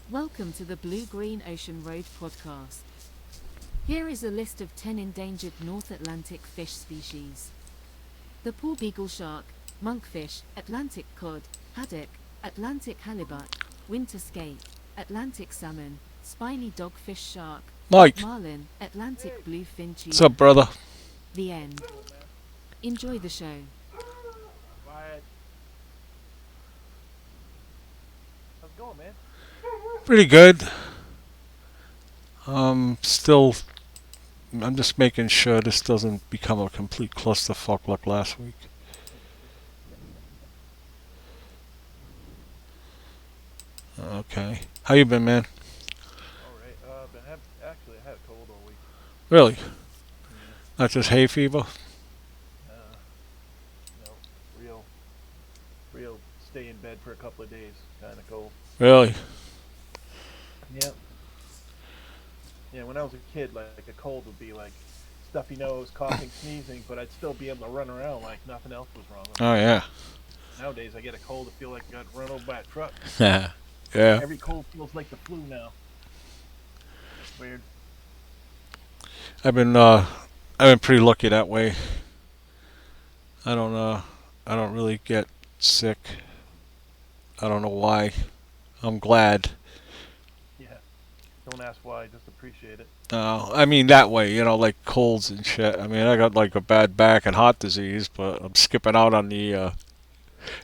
Welcome to the Blue Green Ocean Road podcast. Here is a list of 10 endangered North Atlantic fish species. The poor beagle shark, monkfish, Atlantic cod, haddock, Atlantic halibut, winter skate, Atlantic salmon, spiny dogfish shark, Mike, marlin, Atlantic bluefin what's up, tuna. brother? The end. Cool, man. Enjoy the show. Quiet. How's it going, man? Pretty good. Still, I'm just making sure this doesn't become a complete clusterfuck like last week. Okay. How you been, man? All right. Actually, I had a cold all week. Really? Yeah. Not just hay fever? Uh, no, real, real. Stay in bed for a couple of days, kind of cold. Really? Yep. Yeah. When I was a kid, like a cold would be like stuffy nose, coughing, sneezing, but I'd still be able to run around like nothing else was wrong with me. Oh, yeah. Nowadays, I get a cold, I feel like I got run over by a truck. Yeah. Every cold feels like the flu now. Weird. I've been, uh, I've been pretty lucky that way. I don't, uh, I don't really get sick. I don't know why. I'm glad. Yeah. Don't ask why, just appreciate it. I mean that way, like colds and shit. I mean, I got like a bad back and heart disease, but I'm skipping out on the.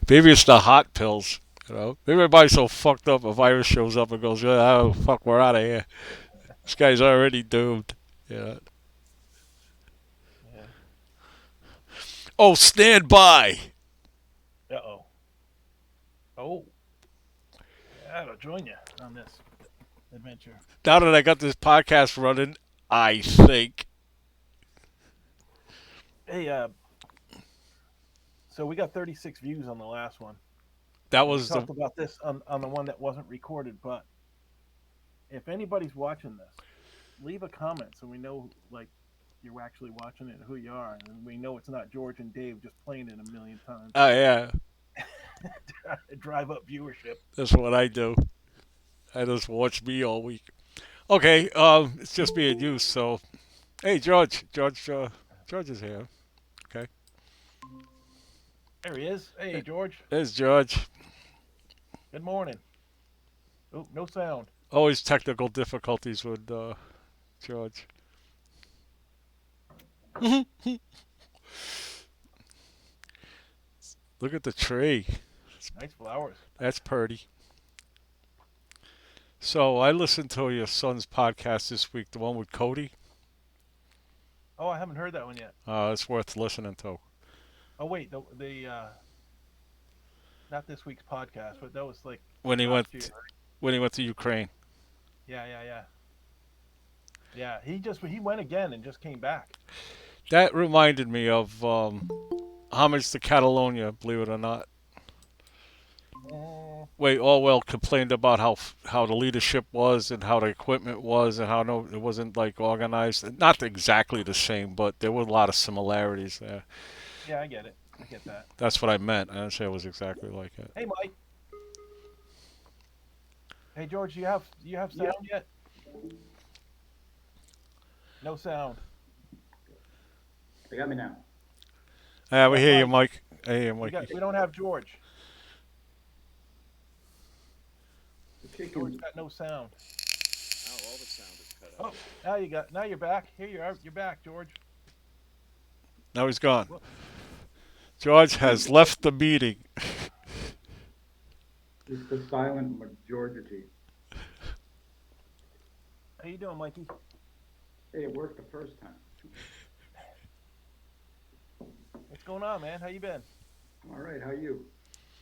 Maybe it's the hot pills. Maybe everybody's so fucked up. A virus shows up and goes, "Oh fuck, we're out of here. This guy's already doomed." Yeah. Yeah. Oh, stand by. Uh oh. Oh. Yeah, I'll join you on this adventure. Now that I got this podcast running, I think Hey, so we got 36 views on the last one, that and we was the talked about this on the one that wasn't recorded. But if anybody's watching this, leave a comment so we know like you're actually watching it and who you are, and we know it's not George and Dave just playing it a million times. Oh yeah, Drive up viewership. that's what I do. I just watch me all week. Okay, it's just being used. So, hey, George is here. Okay, There he is. Hey, George. there's George. Good morning. Oh, no sound. Always technical difficulties with George. Look at the tree. Nice flowers. That's pretty. So I listened to your son's podcast this week, the one with Cody. Oh, I haven't heard that one yet. It's worth listening to. Oh wait, the not this week's podcast, but that was like When he last year. went when he went to Ukraine. Yeah, yeah, yeah. Yeah, he went again and just came back. That reminded me of homage to Catalonia, believe it or not. Mm, Wait, Orwell complained about how the leadership was and how the equipment was and how no it wasn't like organized. Not exactly the same, but there were a lot of similarities there. yeah, I get it. I get that. That's what I meant. I didn't say it was exactly like it. Hey, Mike. Hey, George. Do you have sound yet? No sound. They got me now. Yeah, We we got hear you, Mike. Mike. I hear you, We Mikey. got. We don't have George. The George chicken. got no sound. Now all the sound is cut Oh, out. now you got. Now you're back. Here you are. You're back, George. Now he's gone. Whoop. George has left the meeting. It's the silent majority. How you doing, Mikey? Hey, it worked the first time. What's going on, man? How you been? All right, how you?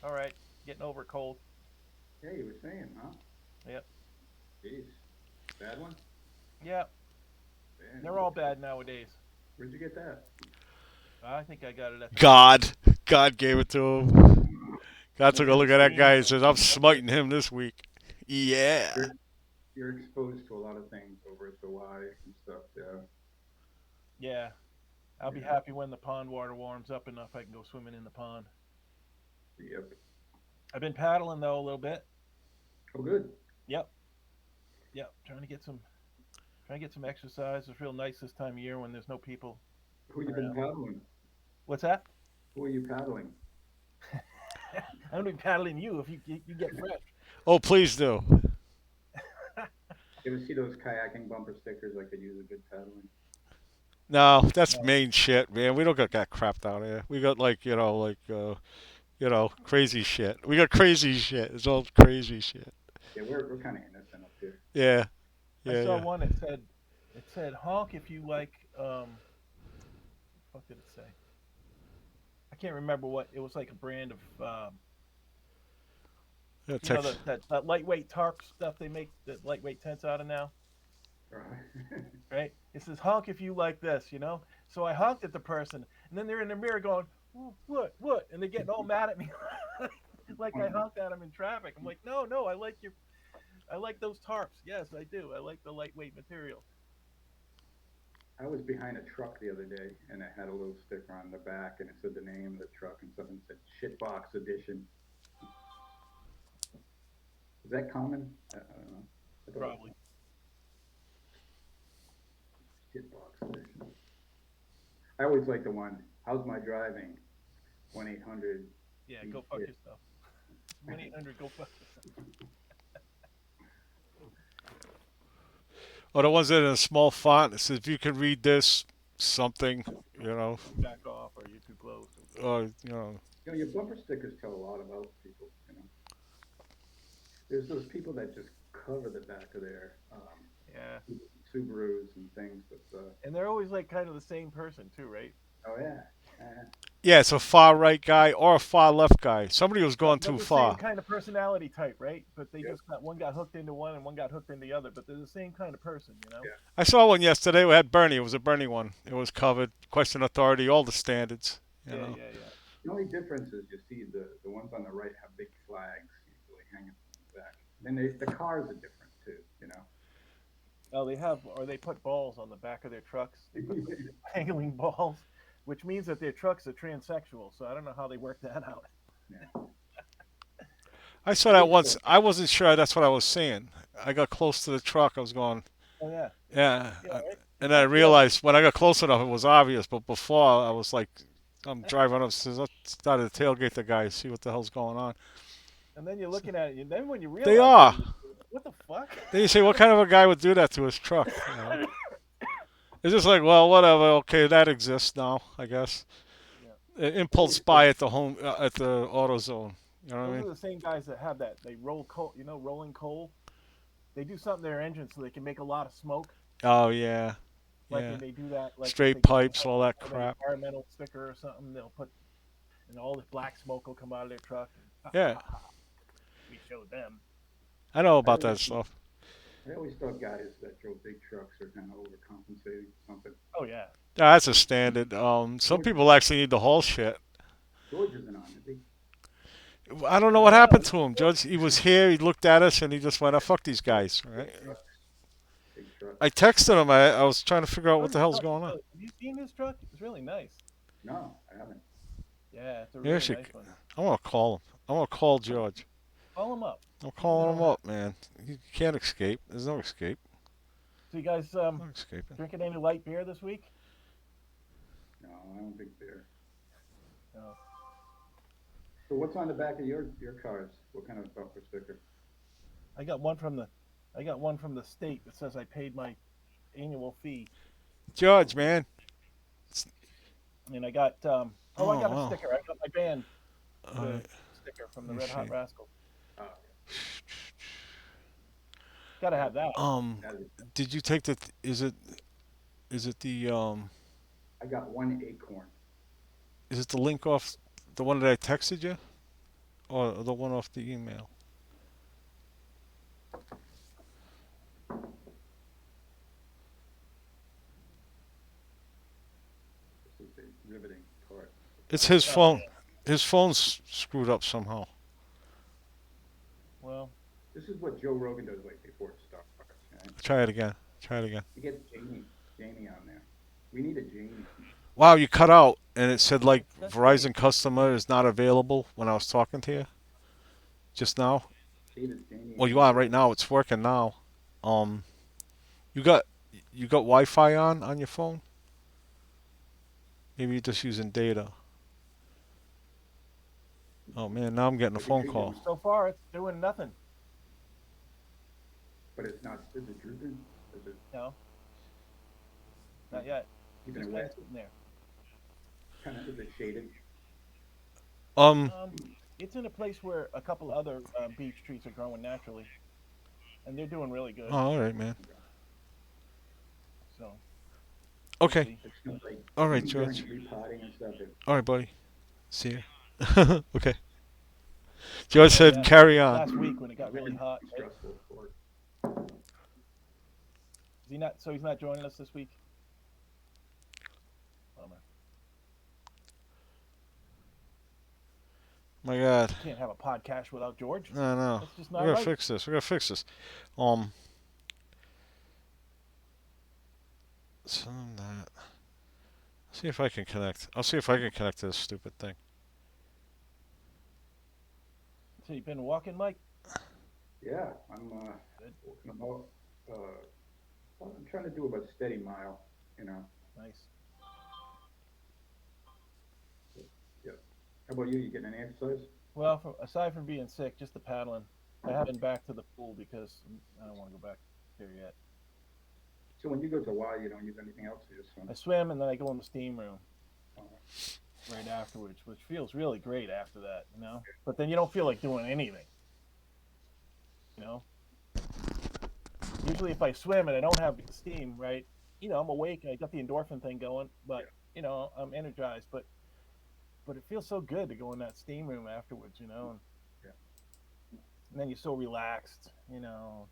All right. Getting over a cold. Hey, you were saying, huh? Yep. Jeez. Bad one? Yeah. Man, They're all bad nowadays. Where'd you get that? I think I got it at the God gave it to him. God took a look at that guy and Steam. says, "I'm smiting him this week." Yeah. You're, you're exposed to a lot of things over at the Y and stuff, yeah. Yeah. I'll be Yeah. happy when the pond water warms up enough I can go swimming in the pond. Yep. I've been paddling though a little bit. Oh, good. Yep. Yeah, trying to get some exercise. It's real nice this time of year when there's no people Who you been around. paddling? What's that? Who are you paddling? I'm gonna be paddling you if you get fresh. Oh, please do. You ever see those kayaking bumper stickers like they use a good paddling? No, that's No, main shit, man. We don't got that crap down here. We got like crazy shit. We got crazy shit. It's all crazy shit. Yeah, we're kind of innocent up here. Yeah, I yeah, saw yeah. one that said honk if you like. What did it say? I can't remember what it was. Like a brand of Yeah, you know text. that lightweight tarp stuff they make the lightweight tents out of now, Right. right? It says honk if you like this. So I honked at the person, and then they're in the mirror going, what? And they're getting all mad at me, like I honked at them in traffic. I'm like, no, I like those tarps. Yes, I do. I like the lightweight material. I was behind a truck the other day, and it had a little sticker on the back, and it said the name of the truck, and something said "Shitbox Edition." Is that common? I don't know. I thought Probably. Shitbox Edition. I always like the one. How's my driving? 1-800. Yeah, go fuck yourself. 1-800 go fuck yourself. Or the ones that are in a small font. It says if you can read this, something, you know, Back off, or you're too close. or you know. You know, your bumper stickers tell a lot about people. There's those people that just cover the back of their Yeah, Subarus and things with and they're always like kind of the same person too, right? oh yeah, Yeah, it's a far right guy or a far left guy. Somebody was going But too the same far. kind of personality type, right? But they Yep. just got one got hooked into one and one got hooked into the other. But they're the same kind of person. Yeah. I saw one yesterday. We had Bernie. It was a Bernie one. It was covered. Question authority, all the standards. You Yeah, know. yeah, yeah. The only difference is you see the ones on the right have big flags usually hanging from the back. Then the cars are different too. Oh, they put balls on the back of their trucks. They put dangling balls, which means that their trucks are transsexual. So I don't know how they work that out. Yeah. I saw that once. I wasn't sure that's what I was seeing. I got close to the truck. I was going, Oh yeah, yeah. yeah, right. And I realized when I got close enough, it was obvious. But before, I was like, I'm driving up. Says, let's start to tailgate the guy, see what the hell's going on. And then you're looking at it, and then when you They realize, are. what the fuck? Then you say, what kind of a guy would do that to his truck? You know? It's just like, well, whatever. Okay, that exists now, I guess. Impulse buy at the home at the AutoZone. You know what I Those mean? are the same guys that have that. They roll coal, rolling coal. They do something to their engine so they can make a lot of smoke. Oh yeah, Like yeah. when they do that, like if Straight they pipes, all that have an crap. environmental sticker or something, they'll put, and all this black smoke will come out of their truck. Yeah, We showed them. I know about I that always, stuff. I always thought guys that drove big trucks are kind of overcompensating for something. Oh yeah. That's a standard. Some people actually need the whole shit. George isn't on, is he? I don't know what happened to him, Judge. He was here. He looked at us and he just went, "Oh, fuck these guys." Right? Big trucks. Big trucks. I texted him. I was trying to figure out what the hell's going on. Have you seen his truck? It's really nice. No, I haven't. Yeah, it's a Yeah, really she- nice one. I want to call him. I want to call George. Call him up. I'm calling him up, man. He can't escape. There's no escape. So you guys No escaping. drinking any light beer this week? No, I don't think they're. No. So what's on the back of your cars? What kind of bumper sticker? I got one from the state that says I paid my annual fee. George, man. And I got I got a wow. sticker. I got my band Uh, sticker from the let me Red Hot see. Rascals. Oh, Gotta have that. that is, did you take the? Is it the I got one acorn. Is it the link off the one that I texted you, or the one off the email? This is a riveting part. It's his phone. His phone's screwed up somehow. Well, This is what Joe Rogan does right before it starts. Right? Try it again. Try it again. You get Jamie on there. We need a Jamie. Wow, you cut out, and it said like Verizon customer is not available when I was talking to you just now. See, there's Jamie. Well, you are right now. It's working now. Um, you got Wi-Fi on your phone? Maybe you're just using data. Oh man, now I'm getting a What are phone you call. doing? So far, it's doing nothing. But it's not. Is it drooping? Is it No, not yet. keeping Just it kind of wet? sitting there. Kind of. Is it shaded? Um, Um, it's in a place where a couple other beech trees are growing naturally, and they're doing really oh, good. all right, man. So we'll Okay, see. It's not like all right, during George. repotting and stuff. All right, buddy. See you. Okay. George Oh said, yeah, "Carry on." last week when it got really It's hot. Right? stressful for it. Is he not? So he's not joining us this week. Bummer. My God. Can't have a podcast without George. No, no. That's just We not gotta right. fix this. We gotta fix this. Um, some that. See if I can connect. I'll see if I can connect to this stupid thing. So you've been walking, Mike? Yeah, I'm Good. walking about. I'm trying to do about a steady mile. You know. Nice. Yeah. How about you? You getting any exercise? Well, aside from being sick, just the paddling. I haven't been back to the pool because I don't want to go back there yet. So when you go to Hawaii, you don't use anything else. You just swim. I swim and then I go in the steam room Uh, right afterwards, which feels really great after that, you know. But then you don't feel like doing anything, you know. Usually, if I swim and I don't have steam, right, you know, I'm awake and I got the endorphin thing going, but you know, I'm energized. But it feels so good to go in that steam room afterwards, you know. Yeah. And then you're so relaxed, you know.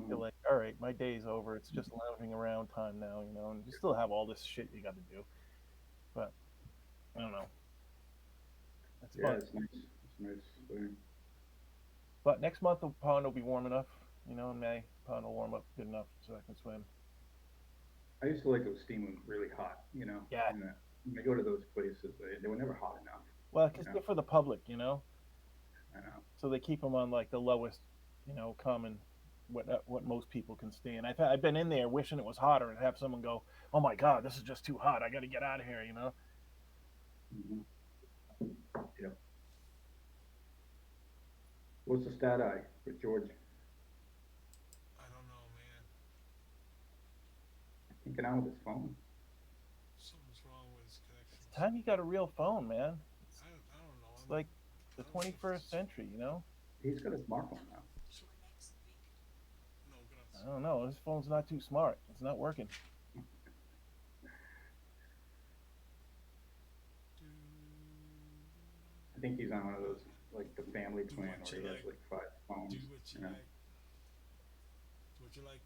You're mm, like, all right, my day's over. It's just lounging around time now, you know. And you still have all this shit you got to do, but I don't know. It's yeah, fun. it's nice. It's nice. But next month the pond will be warm enough, you know. In May, pond will warm up good enough so I can swim. I used to like those steam rooms really hot. You know. Yeah. And when I go to those places, they were never hot enough. Well, You because know. they're for the public, you know. I know. So they keep them on like the lowest, you know, common what most people can stand. I've been in there wishing it was hotter and have someone go, "Oh my God, this is just too hot. I got to get out of here," you know. hmm Yeah. What's the stat eye with George? I don't know, man. Thinking out with his phone. Something's wrong with his connection. It's time you got a real phone, man. I don't know. It's like the 21st century, you know. He's got a smartphone now. No, I don't know. This phone's not too smart. It's not working. I think he's on one of those like the family plan where he has like 5 phones. Do what you You know? like. Do what you like.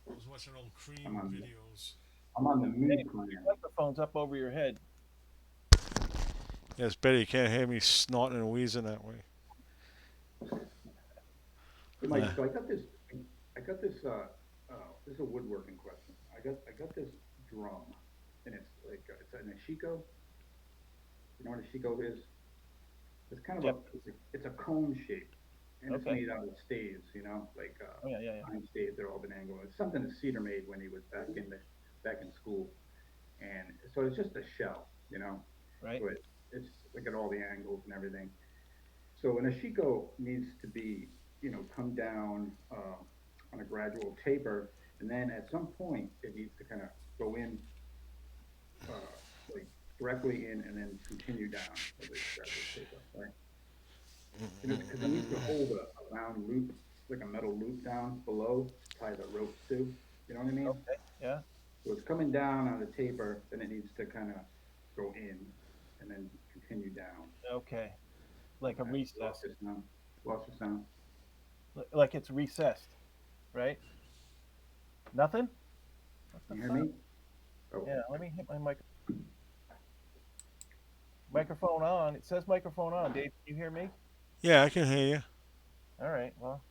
I was watching old Cream I'm on. videos. I'm on the Hey, moon plan. microphone's up over your head. Yes, Betty, you can't hear me snorting and wheezing that way. Hey, Mike, Yeah. so I got this. I got this. This is a woodworking question. I got this drum, and it's like it's an Ashiko. You know what Ashiko is? It's kind of Yep. it's a cone shape, and it's Okay. made out of staves. You know, like Oh yeah, yeah, yeah. pine staves. They're all been angled. It's something that Cedar made when he was back in school, and so it's just a shell. You know, Right. so it's like at all the angles and everything. So an Ashiko needs to be, come down on a gradual taper, and then at some point it needs to kind of go in, like directly in, and then continue down as a gradual taper, right? Because it needs to hold a round loop, like a metal loop down below to tie the ropes to. You know what I mean? Okay. Yeah. So it's coming down on the taper, then it needs to kind of go in, and then continue down. Okay. Like a Okay. recess. Lost your sound. Like it's recessed, right? Nothing. What the Can you hear fuck? me? Oh, Yeah. Let me hit my microphone on. It says microphone on. Dave, can you hear me? Yeah, I can hear you. All right. Well.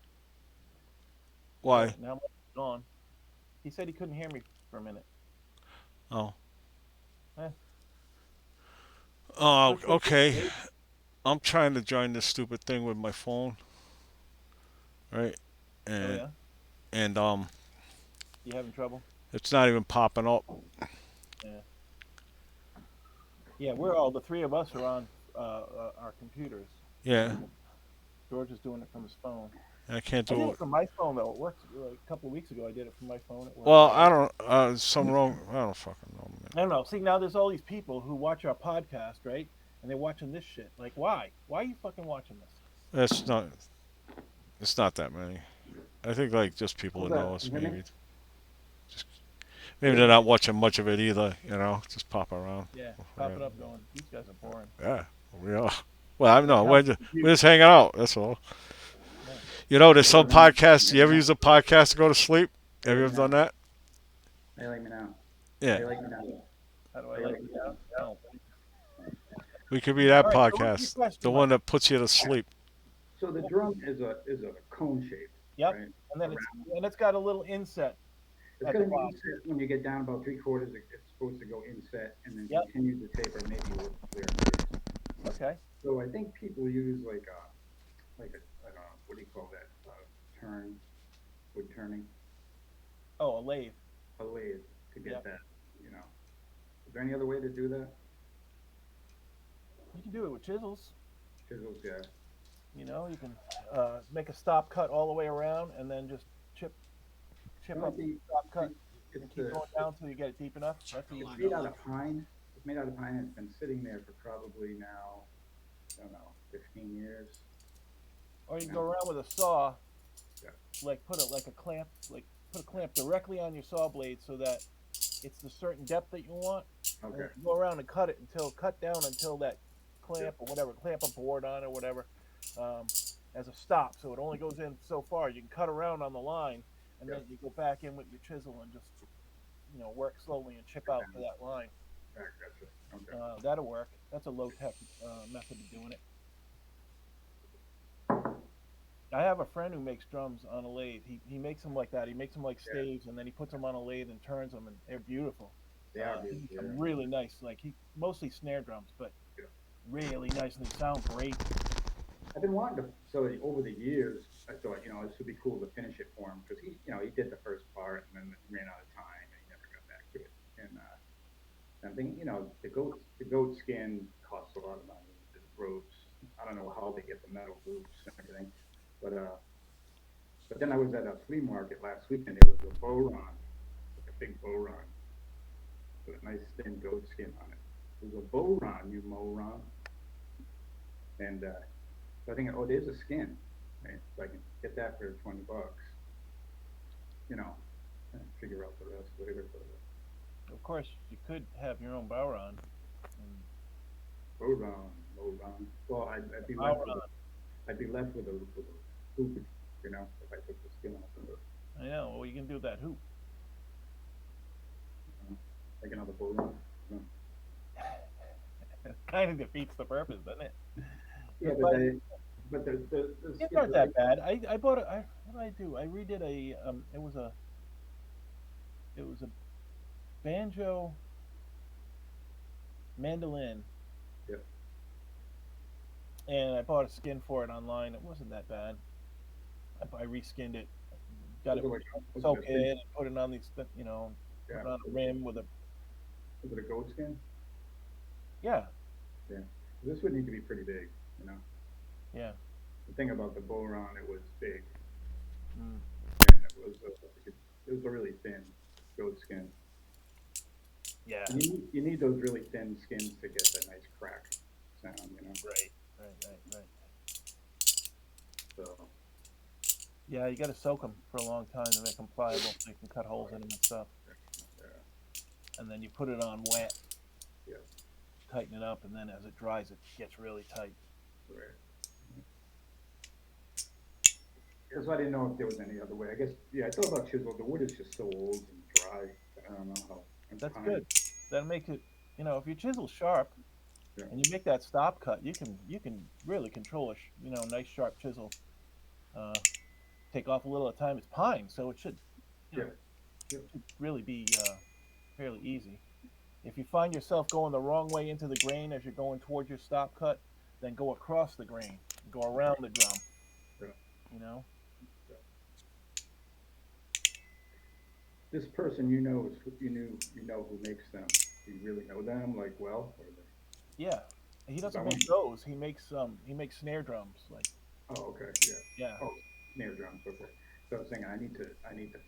Why? Right, now it's on. He said he couldn't hear me for a minute. Oh. Eh. Oh, Switch okay. Dave. I'm trying to join this stupid thing with my phone. Right? and Oh yeah, and you having trouble? it's not even popping up. Yeah. Yeah, we're all the three of us are on our computers. Yeah, George is doing it from his phone. I can't I did do it it. from my phone though. It works. Like a couple of weeks ago, I did it from my phone. It worked Well, all I right. don't. Something wrong. I don't fucking know, man. I don't know. See, now there's all these people who watch our podcast, right? And they're watching this shit. Like, why? Why are you fucking watching this? It's not. It's not that many. I think like just people Who's that know that? us, You hear me? maybe. Just maybe they're not watching much of it either. You know, just pop around. Yeah, Yeah. popping up, going, these guys are boring. Yeah, we are. Well, I'm Like, no. how We're confused. just hanging out. That's all. Yeah. You know, there's Hey, some Ron, podcasts. you You like ever me use now? a podcast to go to sleep? How Have you you like ever me done now? that? How you like me now? How Yeah. you like me now? How do I How you like like it me now? now? No. We could be that All right. So what's your podcast, the question, one Mike? that puts you to sleep. So the drum is a cone shape, Yep. right? And then Around. it's got a little inset It's at going the to be bottom. inset when you get down about 3/4. It's supposed to go inset and then Yep. continue to taper maybe with clear base. Okay. So I think people use like a I don't know what do you call that turn wood turning Oh, a lathe. a lathe to get Yep. that. You know, is there any other way to do that? You can do it with chisels. Chisels, yeah. You know, you can make a stop cut all the way around, and then just chip It chip up might the be. stop cut It's and keep the going down until you get it deep enough. That's a it's lot. made out of pine. It's made out of pine. It's been sitting there for probably now I don't know 15 years. Or you You can go know, around with a saw, yeah. like put a clamp directly on your saw blade so that it's the certain depth that you want, and Okay. then you go around and cut down until that Yeah. clamp or whatever, clamp a board on it or whatever, um, as a stop. So it only goes in so far. You can cut around on the line, and Yeah. then you go back in with your chisel and just work slowly and chip out to that line. I gotcha. Okay. That'll work. That's a low tech method of doing it. I have a friend who makes drums on a lathe. He makes them like that. He makes them like Yeah. staves, and then he puts them on a lathe and turns them, and they're beautiful. They are He beautiful. makes Yeah. some really nice, like he mostly snare drums, but Yeah. really nice, and they sound great. I've been wanting to. So over the years, I thought this would be cool to finish it for him because he did the first part and then ran out of time and he never got back to it. And I'm thinking, the goat skin costs a lot of money. The ropes. I don't know how they get the metal loops and everything, but but then I was at a flea market last weekend. It was a Boron, like a big Boron with a nice thin goat skin on it. It was a Boron, you moron. And so I think, oh, there's a skin, right? So I can get that for $20, and figure out the rest later. But Of course, you could have your own Bowron. And Boron. Well, I'd be left with Bowron, I'd be left with a hoop, if I took the skin off of it. I know. Well, you can do that hoop. Like another Boron. It kind of defeats the purpose, doesn't it? Yeah, Just but like the skins skin, aren't that bad. I bought it. What did I do? I redid a it was a banjo mandolin, yeah. and I bought a skin for it online. It wasn't that bad. I reskinned it, got Was it it like soak it, and put it on these, put yeah, it on the rim with a was it a goat skin? yeah, Yeah. This would need to be pretty big, yeah, The thing about the Boron, it was big, mm, and it was a really thin goat skin. yeah, And you need those really thin skins to get that nice crack sound. right. So Yeah, you got to soak them for a long time to make them pliable, so you can cut holes in them and stuff. yeah, And then you put it on wet, yeah, tighten it up, and then as it dries, it gets really tight. right. That's why I didn't know if there was any other way. I guess, yeah, I thought about chisel. The wood is just so old and dry. I don't know how. And That's pine, good. That makes it, if your chisel's sharp yeah, and you make that stop cut, you can really control nice sharp chisel. Uh, Take off a little at a time. It's pine, so it should, you yeah, know, yeah, should really be fairly easy. If you find yourself going the wrong way into the grain as you're going towards your stop cut, then go across the grain, go around the drum. yeah, You know, yeah. this person you know is you know who makes them. Do you really know them like well? Or they, Yeah, he I doesn't want, make those. He makes snare drums. Like, oh, okay, yeah. yeah, Oh, snare drums. Okay. So I was saying I need to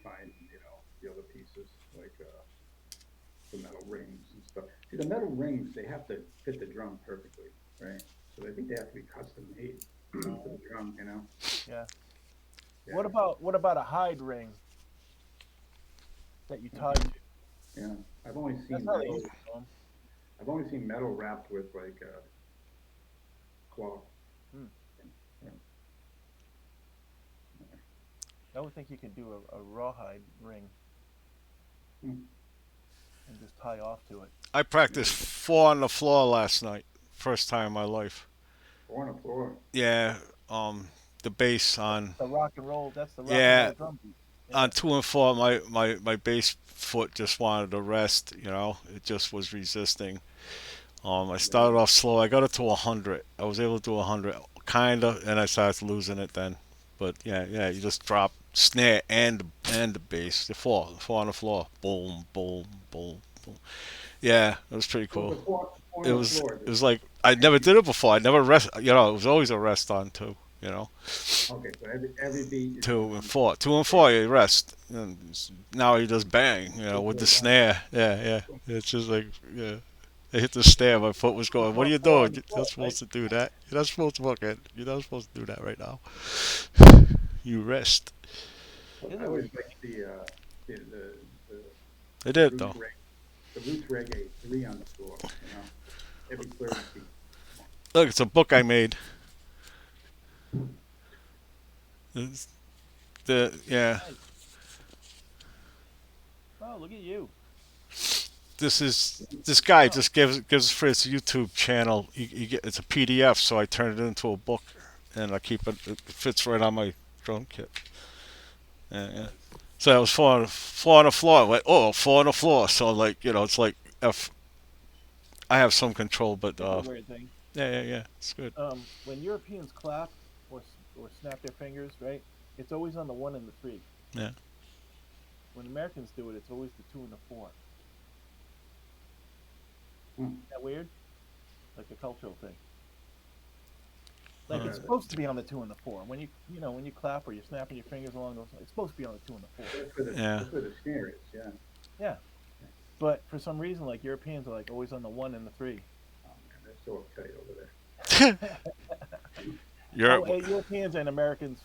find the other pieces like the metal rings and stuff. See, the metal rings they have to fit the drum perfectly, right? So I think they have to be custom made for the drum. You know. yeah. Yeah. What about a hide ring that you tie Okay. to? Yeah. I've only That's seen how they metal. used to do them. I've only seen metal wrapped with like cloth. Hmm. Yeah. I would think you could do a rawhide ring Hmm. and just tie off to it. I practiced 4 on the floor last night. First time in my life. Four on the floor. Yeah, the bass on. The rock and roll. That's the rock and Yeah, roll drum beat. on Yeah. 2 and 4, my bass foot just wanted to rest. It just was resisting. I Yeah. started off slow. I got it to 100. I was able to do 100, kinda, and I started losing it then. But yeah, yeah, you just drop snare and the bass. The four on the floor. Boom, boom, boom, boom. Yeah, it was pretty So cool. the four It on the was floor. it was like I never did it before. I never rest. It was always a rest on two. Okay, so every beat you're doing 2 and on 4. Two and the four, you rest. And now you just bang. just With go the down. snare. Yeah, yeah. It's just like yeah. I hit the snare. My foot was going. What are you Four on doing? the You're floor, not right? supposed to do that. You're not supposed to fucking. You're not supposed to do that right now. You rest. Here's I a always weird like the I did it roots though. the roots reggae three on the floor. Every third beat. Look, it's a book I made. It's yeah. night. Oh, look at you. This guy Oh, just gives for his YouTube channel. It's a PDF, so I turn it into a book, and I keep it. It fits right on my drum kit. Yeah, yeah. nice. So that was four on the floor. I went, oh, 4 on the floor. So like it's like if I have some control, but Here's a weird thing. yeah, yeah, yeah. It's good. When Europeans clap or snap their fingers, right? It's always on the one and the three. Yeah. When Americans do it, it's always the two and the four. Hmm. Isn't that weird? Like a cultural thing. Like Huh. it's supposed to be on the two and the four. When you clap or you're snapping your fingers along those, it's supposed to be on the two and the four. Yeah. That's where the snare is. Yeah. Yeah. But for some reason, like Europeans are like always on the one and the three. Oh man, they're so uptight over there. Europe. Europeans and Americans,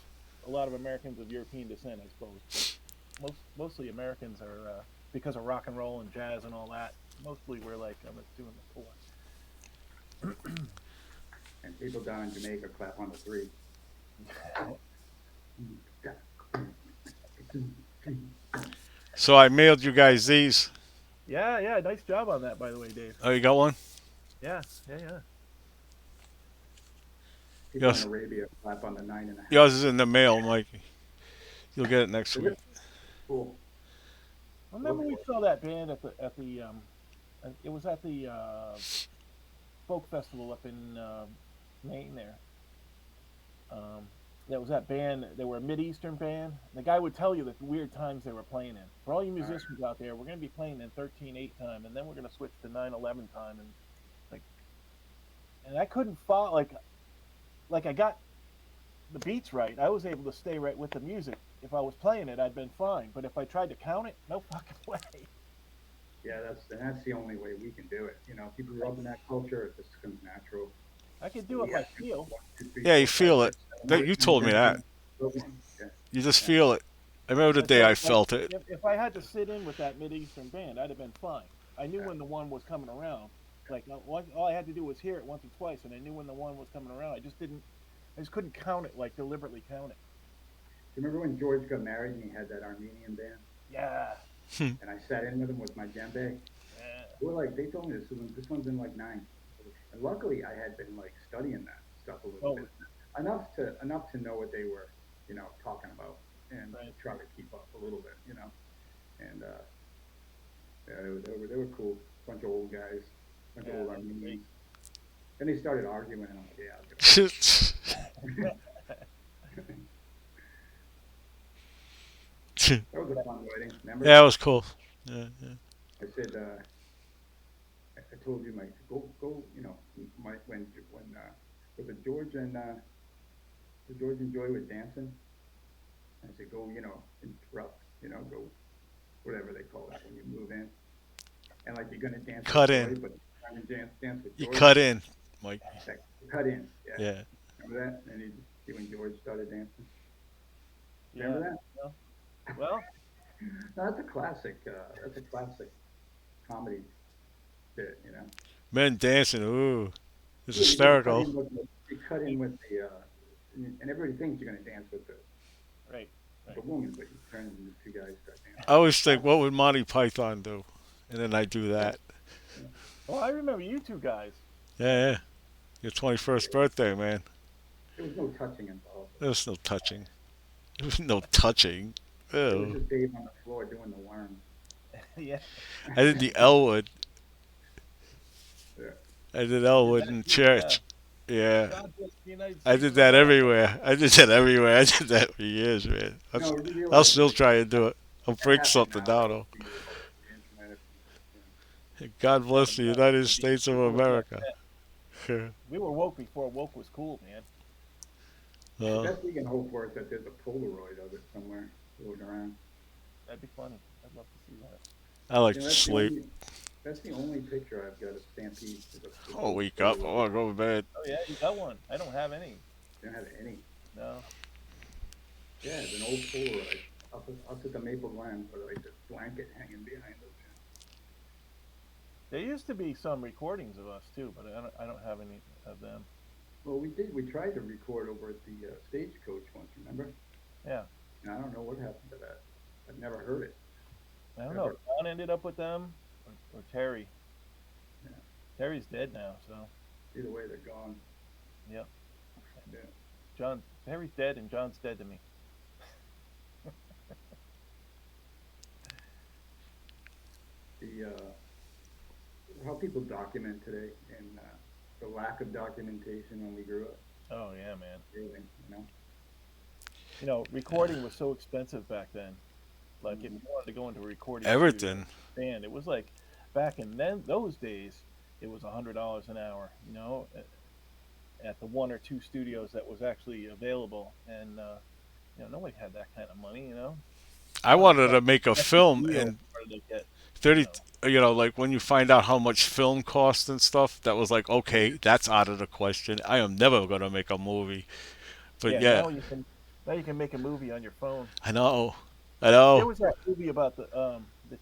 a lot of Americans of European descent, I suppose. But mostly Americans are because of rock and roll and jazz and all that. Mostly we're like on the two and the four. And people down in Jamaica clap on the three. So I mailed you guys these. Yeah, yeah. Nice job on that, by the way, Dave. Oh, you got one? Yeah, yeah, yeah. People Yes. in Arabia clap on the 9.5. Yours is in the mail, Mike. You'll get it next Is week. it? Cool. Remember we saw that band at the it was at the folk festival up in Maine there. There was that band. They were a mid-eastern band. The guy would tell you the weird times they were playing in. For all you musicians out there, we're going to be playing in 13/8 time, and then we're going to switch to 9/11 time, and like, and I couldn't follow. Like I got the beats right. I was able to stay right with the music. If I was playing it, I'd been fine. But if I tried to count it, no fucking way. Yeah, that's the only way we can do it. If you grew up in that culture, it just comes natural. I could do it Yeah. by feel. 1, 2, 3, Yeah, you 4, 5, feel it. 6, 7, That 8, you 9, told me 10, that. 11, 12, 1. Yeah. You just Yeah. feel it. I remember the day I felt it. If I had to sit in with that mid-eastern band, I'd have been fine. I knew Yeah. when the one was coming around. Like all I had to do was hear it once or twice, and I knew when the one was coming around. I just couldn't count it, like deliberately count it. Do you remember when George got married and he had that Armenian band? Yeah, And I sat in with him with my djembe. yeah. They told me this one's in like 9. And luckily, I had been like studying that stuff a little Oh, bit, enough to know what they were, talking about, and Right. try to keep up a little bit, And yeah, they were cool, bunch of old guys, bunch of Yeah, old that's great. Armenians. Then they started arguing, and I'm like, yeah, I'll get That was a fun wedding. Remember? Yeah, it was cool. Yeah, yeah. I said, I told you, Mike, go, Mike, when was it George and Joy were dancing? I said, go, interrupt, go, whatever they call that when you move in, and like you're gonna dance with Cut Joy, in. but you're trying to dance with You George. cut in, Mike. Like, cut in, yeah. Yeah. Remember that? And he when George started dancing. Yeah. Remember Well, that? No, that's a classic. That's a classic comedy bit, Men dancing. Ooh, it's Yeah, you cut hysterical. in with you cut in with the and everybody thinks you're gonna dance with right. the woman, but you turn and the two guys start dancing. I always think, what would Monty Python do? And then I do that. Well, I remember you two guys. Yeah, yeah. Your 21st birthday, man. There was no touching involved. There was no touching. There was no touching. It was Ew. just Dave on the floor doing the worm. Yeah. I did the Elwood. Yeah. I did Elwood in church. Yeah. God bless the United I States did of that America. everywhere. I did that everywhere. I did that for years, man. No, you I'll realize still try and do it. I'll that break happened something now, down, though. the internet, God bless the United States of America. We were woke before woke was cool, man. The Uh, best we can hope for is that there's a Polaroid of it somewhere floating around. That'd be funny. I'd love to see that. I like You know, to sleep. that's the only picture I've got of Stampede. Is I'll wake up. I want to go to bed. Oh yeah, you got one. I don't have any. Don't have any. No. Yeah, it's an old Polaroid up at the Maple Glen with like this blanket hanging behind it. There used to be some recordings of us too, but I don't have any of them. Well, we did. We tried to record over at the Stagecoach once. Remember? Yeah. And I don't know what happened to that. I've never heard it. I don't know. if John ended up with them or Terry. Yeah. Terry's dead now, so Either way, they're gone. Yep. Yeah. Terry's dead and John's dead to me. The how people document today and the lack of documentation when we grew up. Oh yeah, man. Really, Recording was so expensive back then. Like if you wanted to go into a recording Everything. band, it was like back in those days, it was $100 an hour. At the one or two studios that was actually available, and nobody had that kind of money. I wanted to make a film, Studio and started to get, 30, like when you find out how much film costs and stuff, that was like, okay, that's out of the question. I am never going to make a movie. But yeah, now you can make a movie on your phone. I know. There was that movie about the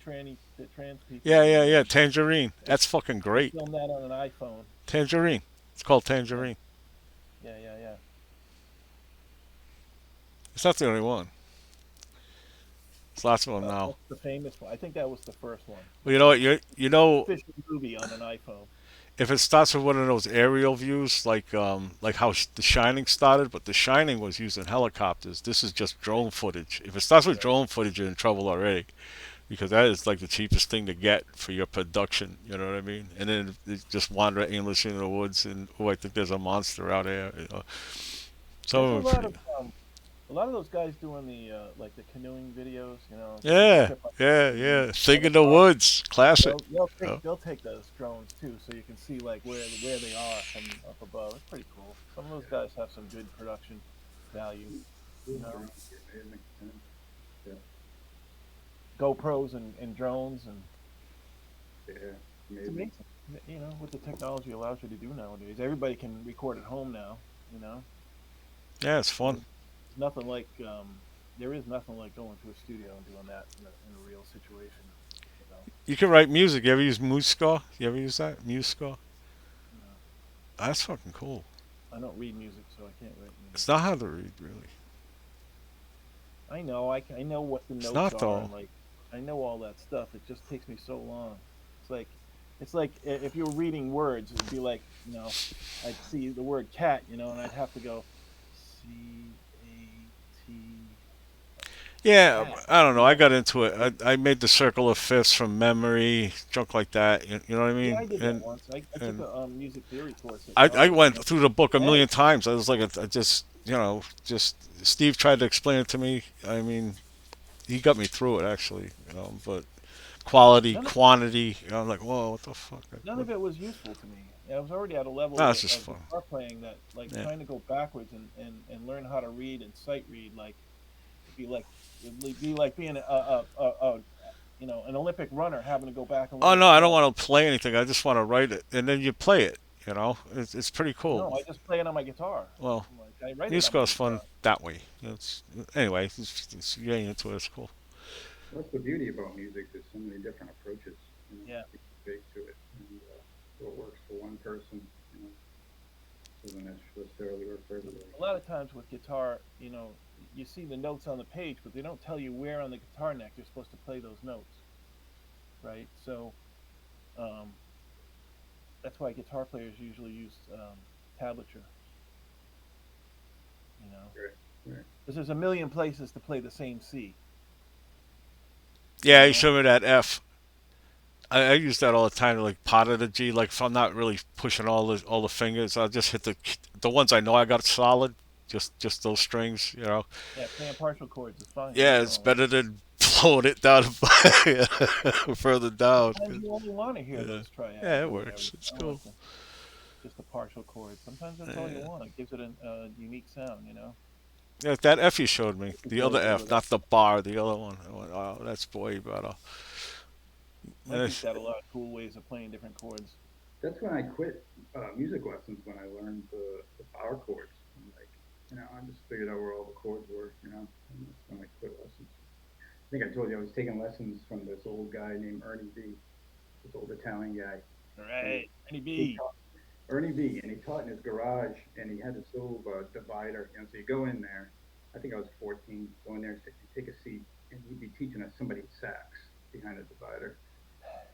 trans people. Yeah. Tangerine. That's fucking great. Film that on an iPhone. Tangerine. It's called Tangerine. Yeah. It's not the only one. There's lots of them now. That's the famous one. I think that was the first one. Well, you know what? You know, Official movie on an iPhone. if it starts with one of those aerial views, like how The Shining started, but The Shining was using helicopters. This is just drone footage. If it starts with drone footage, you're in trouble already, because that is like the cheapest thing to get for your production. You know what I mean? And then they just wander aimlessly in the woods, and I think there's a monster out there. Some There's of them are pretty. a lot of those guys doing the like the canoeing videos. Yeah. Thing in the woods, classic. They'll take those drones too, so you can see like where they are from up above. It's pretty cool. Some of those guys have some good production value. GoPros and drones, and Yeah, it's amazing. amazing. What the technology allows you to do nowadays. Everybody can record at home now. Yeah, it's fun. Nothing like there is nothing like going to a studio and doing that in a real situation. You can write music. You ever use MuseScore? You ever use that? MuseScore? That's fucking cool. I don't read music, so I can't write music. It's not hard to read, really. I know. I know what the notes not, are. though. And, like, I know all that stuff. It just takes me so long. It's like if you were reading words, it'd be like, I'd see the word cat, and I'd have to go CAT. Yeah, I don't know. I got into it. I made the circle of fifths from memory, junk like that. You know what I mean? Yeah, I did and that once. I took a music theory course. I went through the book a million times. I was like, I just Steve tried to explain it to me. I mean, he got me through it actually. But quality, None of, quantity, I'm like, whoa, what the fuck? none of it was useful to me. I was already at a level Nah, it's just of fun. guitar playing that, like, Yeah. trying to go backwards and learn how to read and sight read, like, it'd be like being a an Olympic runner having to go back and Oh learn no, I don't song. want to play anything. I just want to write it, and then you play it. It's pretty cool. No, I just play it on my guitar. Well, I'm like, I write it on musical my is fun guitar. that way. Anyway. Getting into it. It's cool. That's the beauty about music. There's so many different approaches, Yeah. you can take to it, and what works for one person, doesn't necessarily work for everybody. A lot of times with guitar, you see the notes on the page, but they don't tell you where on the guitar neck you're supposed to play those notes, right? So um, that's why guitar players usually use tablature, you know, Right, right. because there's a million places to play the same C, you Yeah, you know. showed me that F. I use that all the time, like pot of the G. Like if I'm not really pushing all the fingers, I'll just hit the ones I know I got solid. Just those strings. Yeah, playing partial chords is fine. Yeah, it's better than blowing it down further down. Sometimes you only want to hear Yeah, those triads yeah, it or whatever, works. It's like cool. just a partial chord. Sometimes that's all you Yeah. want. It gives it a unique sound, Yeah, that F you showed me, You can the play other with it F, with it. not the bar, the other one. I went, oh, that's way better. And Mikey's it's, got a lot of cool ways of playing different chords. That's when I quit music lessons, when I learned the power chords. And like, I just figured out where all the chords were, and that's when I quit lessons. I think I told you I was taking lessons from this old guy named Ernie V, this old Italian guy. All And right, Kenny he B. taught Ernie V, and he taught in his garage, and he had this little divider. So you go in there. I think I was 14. Go in there and take a seat, and he'd be teaching us somebody's sax behind the divider.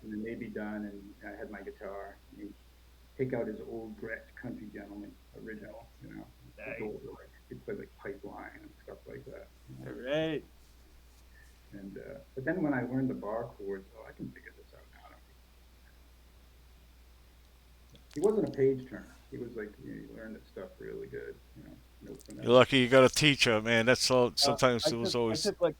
And then they'd be done, and I had my guitar. And he'd take out his old Gretsch Country Gentleman original, the Nice. old, like, he'd play like Pipeline and stuff like that. All right. And but then when I learned the bar chords, I can figure this out now. He wasn't a page turner. He was like, he learned that stuff really good, notes and you're that. lucky you got a teacher, man. That's all. Uh, Sometimes I it was took I always. took like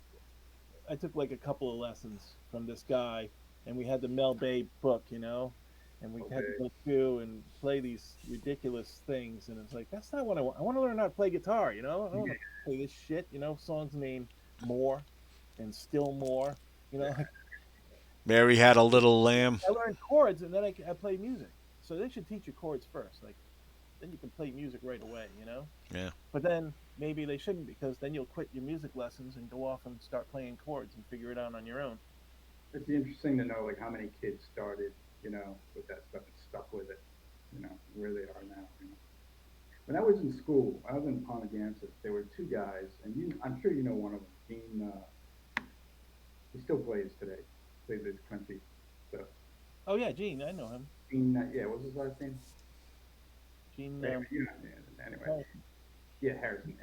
I took like a couple of lessons from this guy, and we had the Mel Bay book, and we had to Okay. go through and play these ridiculous things, and it's like that's not what I want. I want to learn how to play guitar, I don't want to play this shit, songs named More and Still More, like, Mary had a little lamb. I learned chords and then I play music. So they should teach you chords first, like then you can play music right away. Yeah. But then maybe they shouldn't because then you'll quit your music lessons and go off and start playing chords and figure it out on your own. It'd be interesting to know like how many kids started, with that stuff and stuck with it, where they are now. When I was in school, I was in Pontiac. There were two guys, and I'm sure you know one of them. Gene, he still plays today. Plays his country stuff. Oh yeah, Gene, I know him. Gene, yeah, what was his last name? Gene Anyway, anyway, Harrison. yeah, Harrison.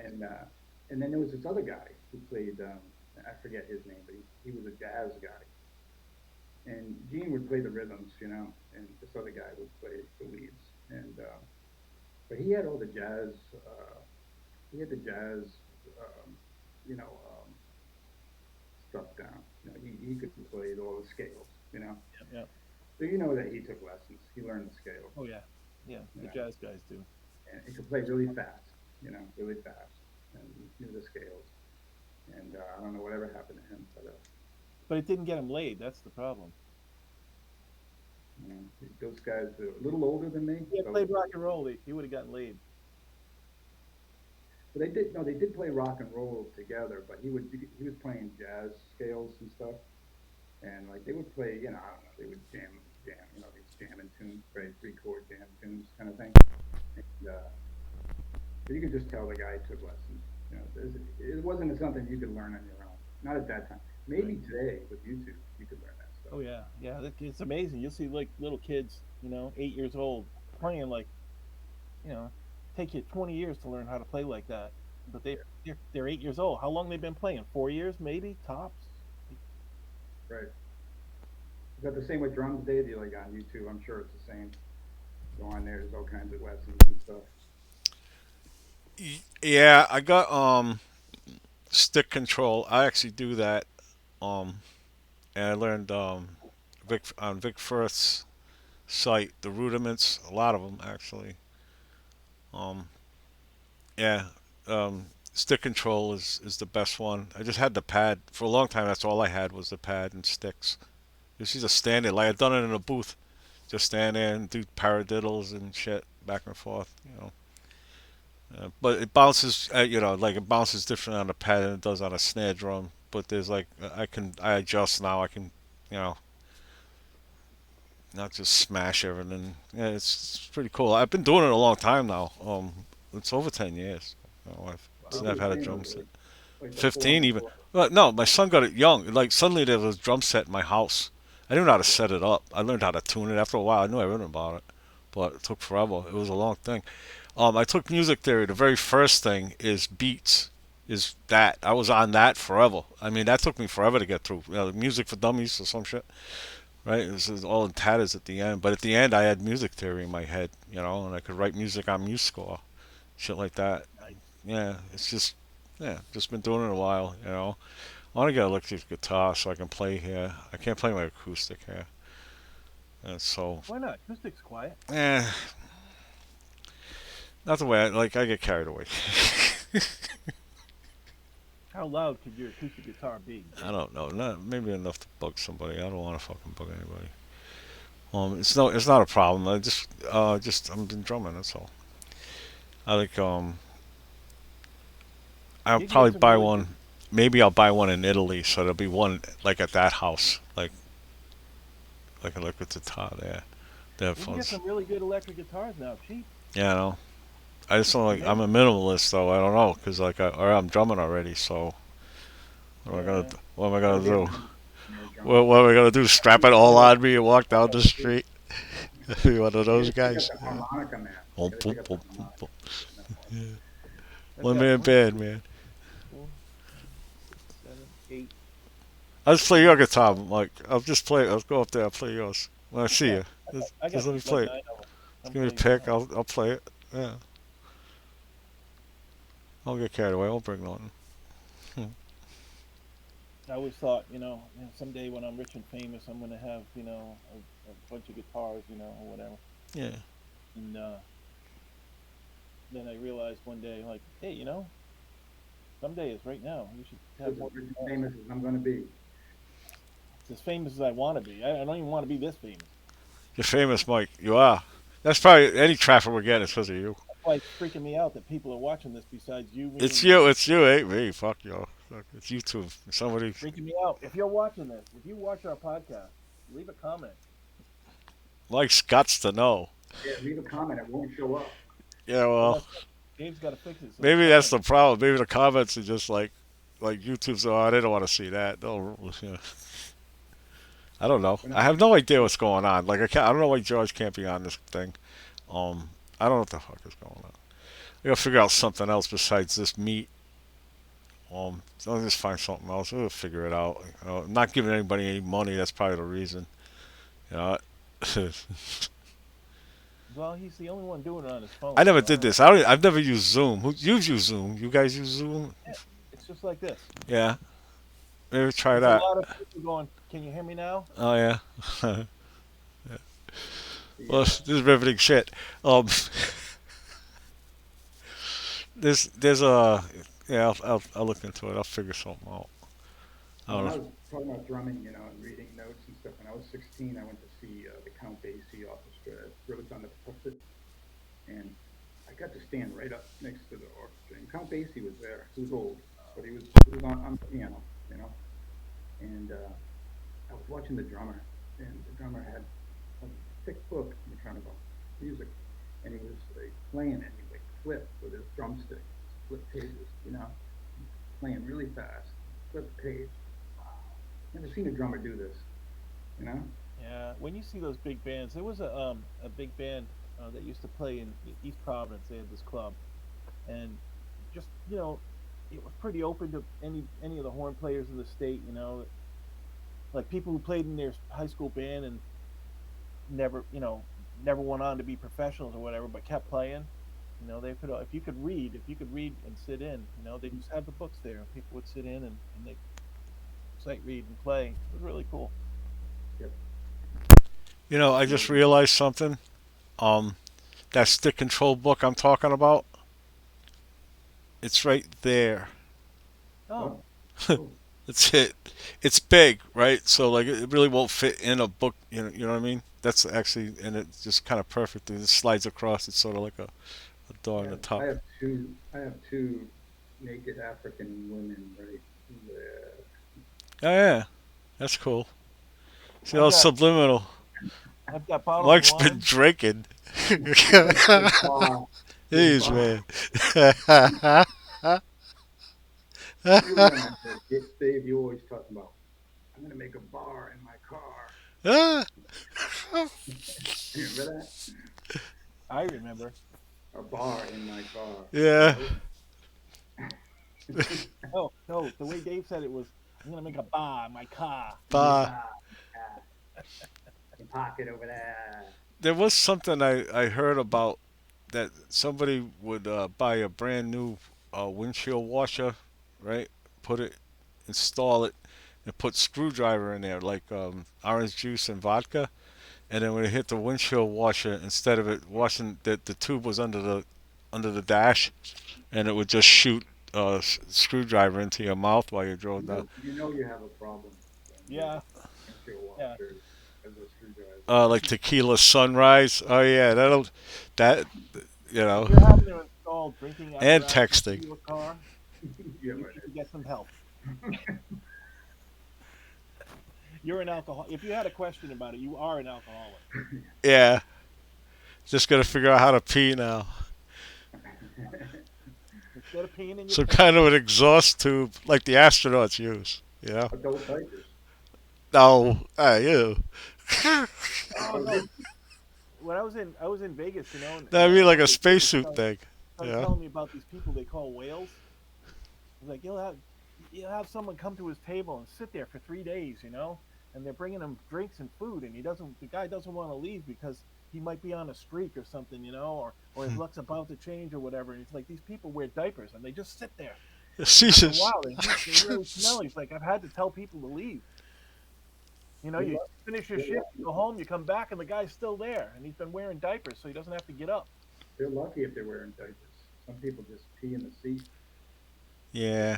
And then there was this other guy who played. I forget his name, but he was a jazz guy. And Gene would play the rhythms, and this other guy would play the leads. And but he had all the jazz. He had the jazz, um, you know, um, stuff down. He could play all the scales. Yeah, yeah. So you know that he took lessons. He learned the scales. Oh yeah, yeah. You The know, jazz guys do. and he could play really fast. Really fast, and knew the scales. And I don't know whatever happened to him, but But it didn't get him laid. That's the problem. you know, those guys are a little older than me, If he had so played rock and roll, he would have gotten laid. but they did play rock and roll together. But he was playing jazz scales and stuff, and like they would play, I don't know, they would jam, these jamming tunes, right, three chord jam tunes kind of thing. And but you could just tell the guy took lessons. It wasn't something you could learn on your own. Not at that time. Right. Maybe today with YouTube you could learn that stuff. Oh yeah, yeah. It's amazing. You'll see like little kids, 8 years old, playing like, you know, take you 20 years to learn how to play like that. But they're 8 years old. How long they been playing? 4 years, maybe tops. Right. Is that the same with drums, Dave? You like on YouTube? I'm sure it's the same. Go on there. There's all kinds of lessons and stuff. Yeah, I got stick control. I actually do that. Um, and I learned Vic Firth's site, the rudiments, a lot of them actually. Um, yeah, stick control is the best one. I just had the pad for a long time. That's all I had was the pad and sticks. This is just standing like I've done it in a booth. Just stand there and do paradiddles and shit back and forth. But it bounces. Like it bounces different on the pad than it does on a snare drum. But there's like I adjust now. I can, you know, not just smash everything. Yeah, it's pretty cool. I've been doing it a long time now. It's over 10 years. Since Wow. I've had a drum set. Like the 15 even. 4-on-4. Well, no, my son got it young. Like suddenly there was a drum set in my house. I didn't know how to set it up. I learned how to tune it after a while. I knew everything about it, but it took forever. It was a long thing. I took music theory. The very first thing is beats. Is that I was on that forever. I mean, that took me forever to get through. Music for dummies or some shit, right? This is all in tatters at the end. But at the end, I had music theory in my head, and I could write music on MuseScore, shit like that. Nice. Yeah, just been doing it a while. I want to get an electric guitar so I can play here. I can't play my acoustic here. And so, Why not? Acoustic's quiet. eh, not the way I get carried away. How loud could your acoustic guitar be? I don't know. Not maybe enough to bug somebody. I don't want to fucking bug anybody. It's not a problem. I've been drumming. That's all. I like I'll You can probably get some buy really good. one. Maybe I'll buy one in Italy, so there'll be one like at that house, like a liquid guitar there. The You can get headphones. some really good electric guitars now, cheap. Yeah, I know. I just don't like. Yeah. I'm a minimalist, though. I don't know, cause or I'm drumming already. So Yeah. what am I Gotta gonna be a do? minimum when you're a drummer. What am I gonna do? Strap it all on me and walk I down gotta the do- street? Be one of You those gotta pick up guys. the harmonica, man. You Boom, gotta boom, pick up the boom, boom, harmonica. boom. That's one. I've One got man one, band, two, man. four, 7, 8. I'll just play your guitar, Mike. I'll just play. I'll go up there. I'll play yours when I see Yeah, you. I Just got let me like play it. 9 of them. Just I'm give me a playing pick. I'll play it. Yeah. I'll get carried away. I won't bring nothing. I always thought, someday when I'm rich and famous, I'm gonna have, a bunch of guitars, or whatever. Yeah. And then I realized one day, like, hey, someday is right now. You should have As more rich and guitars. famous as I'm gonna be. It's as famous as I want to be. I don't even want to be this famous. You're famous, Mike. You are. That's probably any traffic we're getting is because of you. That's why it's freaking me out that people are watching this besides you, me, It's and you. It's you. Ain't me. Fuck you. Fuck. It's YouTube. Somebody. freaking me out. If you're watching this, if you watch our podcast, leave a comment. Mike's guts to know. Yeah, leave a comment. It won't show up. Yeah. Well, Well, that's Dave's got to fix it. So maybe that's the problem. Maybe the comments are just like YouTube's. Oh, I didn't want to see that. No. Yeah. I don't know. We're I not, have no idea what's going on. Like I can't. I don't know why George can't be on this thing. I don't know what the fuck is going on. I gotta figure out something else besides this meat. I'll just find something else. We'll figure it out. I'm not giving anybody any money. That's probably the reason. You know. well, he's the only one doing it on his phone. I never So I did don't know. this. I've never used Zoom. You've used Zoom. You guys use Zoom? Yeah, it's just like this. Yeah. Maybe try It's a that. lot of people going. Can you hear me now? Oh yeah. the, Well, this is riveting shit. Um, there's a yeah. I'll look into it. I'll figure something out. I when don't I know. was talking about drumming, and reading notes and stuff, when I was 16, I went to see the Count Basie Orchestra at Rhodes on the Pacific, and I got to stand right up next to the orchestra. And Count Basie was there. He was old, but he was on the piano, you know. And I was watching the drummer, and the drummer had a thick book in front of him, music, and he was like playing it. He like flip with his drumstick, flip pages, playing really fast, flip page. Wow, never seen a drummer do this, you know. Yeah. When you see those big bands, there was a big band that used to play in East Providence. They had this club, and just it was pretty open to any of the horn players in the state. Like people who played in their high school band and never never went on to be professionals or whatever, but kept playing. They could if you could read and sit in, they just had the books there. And people would sit in and they sight read and play. It was really cool. You know, I just realized something. Um, that stick control book I'm talking about, it's right there. Oh, Oh, That's it. It's big, right? So like it really won't fit in a book. You know what I mean? That's actually, and it's just kind of perfect. It slides across. It's sort of like a door on yeah. the top. I have two naked African women right there. Oh yeah, that's cool. See I've how got subliminal. I've got bottles of Mike's been wine. drinking. This bar, this Jeez, bar. man. You remember, Dave, you always talk about, I'm going to make a bar in my car. You remember that? I remember. A bar in my car. Yeah. Oh no, the way Dave said it was, I'm gonna make a bar in my car. Make a Bah. bar. Yeah. You park it over there. There was something I heard about that somebody would buy a brand new windshield washer, right? Put it, install it, and put screwdriver in there, like orange juice and vodka. And then when it hit the windshield washer, instead of it washing, the tube was under the dash, and it would just shoot screwdriver into your mouth while you drove down. You know you have a problem when your Yeah, windshield yeah. washer has a screwdriver. Like tequila sunrise. Oh yeah, that you If know, you're having to install drinking and apparatus texting. into your car, Yeah, you but need to get some help. You're an alcohol. If you had a question about it, you are an alcoholic. Yeah, just gotta figure out how to pee now. Instead of peeing in your Some pants, kind of an exhaust tube like the astronauts use. You know? adult diapers. No, you. oh no. When I was in Vegas, you know, and I mean, like a they spacesuit thing. started Yeah. telling me about these people they call whales. He's like, you'll have someone come to his table and sit there for 3 days, you know, and they're bringing him drinks and food, and the guy doesn't want to leave because he might be on a streak or something, you know, or his luck's about to change or whatever. And he's like, these people wear diapers and they just sit there. After a Jesus. while, they really smell. He's like, I've had to tell people to leave. You know, Good you luck. finish your Good shift, luck. you go home, you come back, and the guy's still there, and he's been wearing diapers, so he doesn't have to get up. They're lucky if they're wearing diapers. Some people just pee in the seat. Yeah.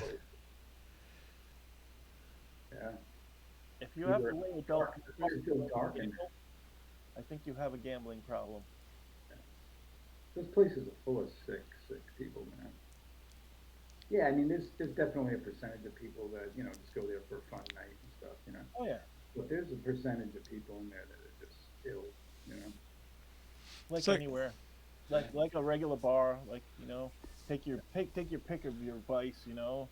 Yeah. If you have to Either wear adult It's still dark and I think you have a gambling problem. those places are full of sick people, man. Yeah, I mean, there's definitely a percentage of people that, just go there for a fun night and stuff, Oh yeah, But there's a percentage of people in there that are just ill, like It's like- anywhere, like a regular bar, like take your pick of your vice, Yeah.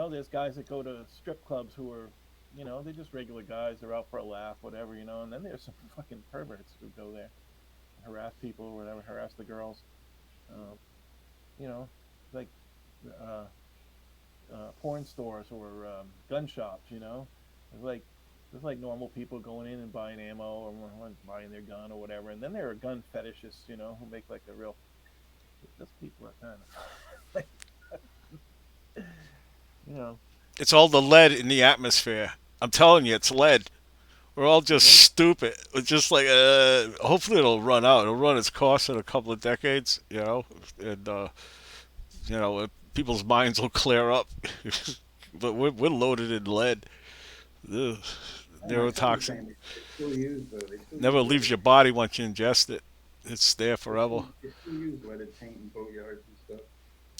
There's guys that go to strip clubs who are, they're just regular guys. They're out for a laugh, whatever, and then there's some fucking perverts who go there, harass people or whatever, harass the girls, you know, like uh, porn stores or gun shops, There's like normal people going in and buying ammo or buying their gun or whatever, and then there are gun fetishists, who make like a real. Those people are kind of, It's all the lead in the atmosphere. I'm telling you, it's lead. We're all just stupid. It's just like, hopefully it'll run out. It'll run its course in a couple of decades, and people's minds will clear up. But we're loaded in lead. Ugh. Neurotoxin. They still use Never leaves your body once you ingest it. It's there forever. They still use leaded paint in boatyards and stuff.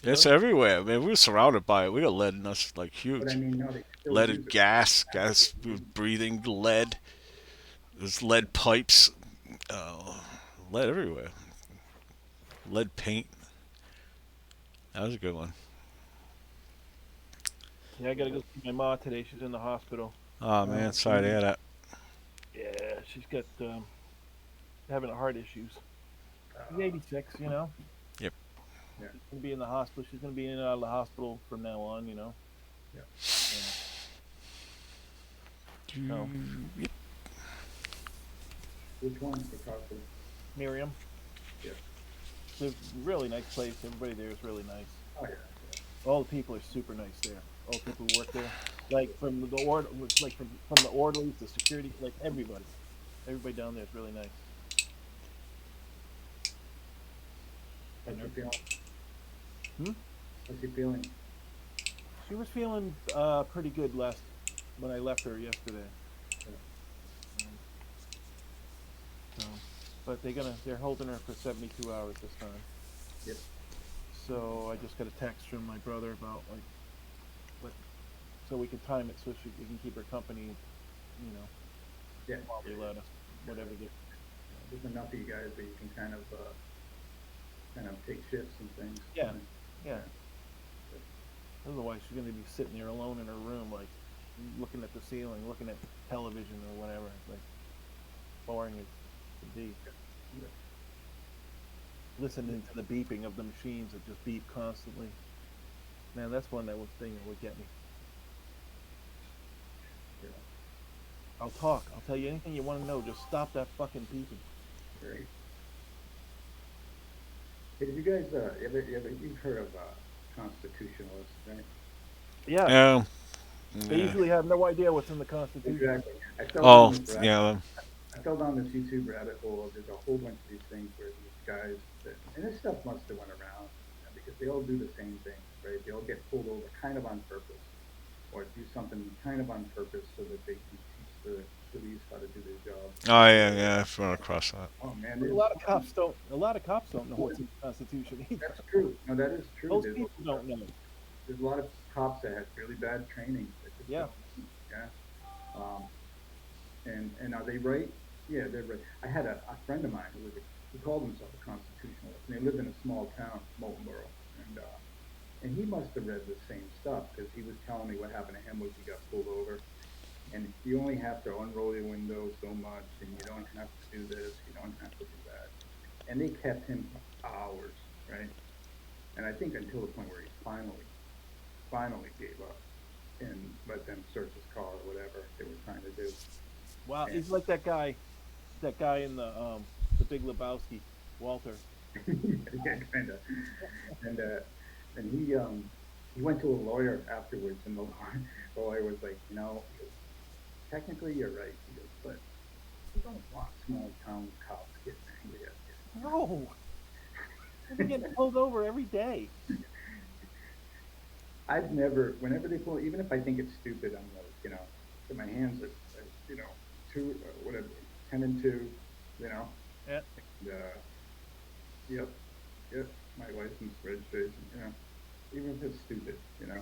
It's everywhere, man. We're surrounded by it. We got lead in us, like huge. But I mean, no, they still use Leaded it. gas, breathing lead. There's lead pipes, lead everywhere. Lead paint. That was a good one. Yeah, I gotta go see my ma today. She's in the hospital. Oh man, sorry to hear that. Yeah, she's got having heart issues. She's 86, Yep. She's gonna be in the hospital. She's gonna be in and out of the hospital from now on, Yeah. So, Which one for hospital? Miriam. Yeah. It's a really nice place. Everybody there is really nice. Oh yeah. All the people are super nice there. All the people who work there, like from the orderlies, the security, like everybody. Everybody down there is really nice. How's And she feeling? Hmm? How's she feeling? she was feeling pretty good last when I left her yesterday. Um, so, but they're holding her for 72 hours this time. Yep. So I just got a text from my brother about like what, so we can time it so we can keep her company, Yeah. while they let us, whatever they. There's enough of you guys that you can kind of take shifts and things. Yeah. Yeah. Otherwise, she's gonna be sitting there alone in her room, like looking at the ceiling, looking at television or whatever. It's like boring as could be. Yeah. Listening to the beeping of the machines that just beep constantly. Man, that's one thing that would get me. Yeah. I'll talk. I'll tell you anything you want to know. Just stop that fucking beeping. Great. Hey, did you guys you've heard of constitutionalists, right? Yeah, Yeah. they Yeah. usually have no idea what's in the Constitution. Exactly. I fell down Oh, this rabbit. yeah. I fell down this YouTube rabbit hole. There's a whole bunch of these things where these guys and this stuff must have went around because they all do the same thing, right? They all get pulled over kind of on purpose, or do something kind of on purpose so that they can teach the police how to do their job. Oh, yeah, yeah. I've run across that. Oh man, But a lot of cops don't. A lot of cops don't know what's in the Constitution either. that's true. No, that is true. Most people don't know. There's a lot of cops that had really bad training. That just Yeah. don't- yeah. Um, and are they right? Yeah, they're right. I had a friend of mine who called himself a constitutionalist, and he lived in a small town, Moultonboro, and he must have read the same stuff because he was telling me what happened to him was he got pulled over, and you only have to unroll your window so much, and you don't have to do this, you don't have to do that, and they kept him for hours, right? And I think until the point where he finally gave up and let them search his car or whatever they were trying to do. Wow, Yeah. he's like that guy in the Big Lebowski, Walter. Yeah, kind of. And he went to a lawyer afterwards, and the lawyer was like, he goes, technically you're right. He goes, but you don't want small town cops getting angry at you. No, they're getting pulled over every day. I've never, whenever they pull, even if I think it's stupid, I'm like, so my hands are, two, whatever, 10 and 2, you know. Yeah. And, yep, yep, my license, registration, even if it's stupid, I mean,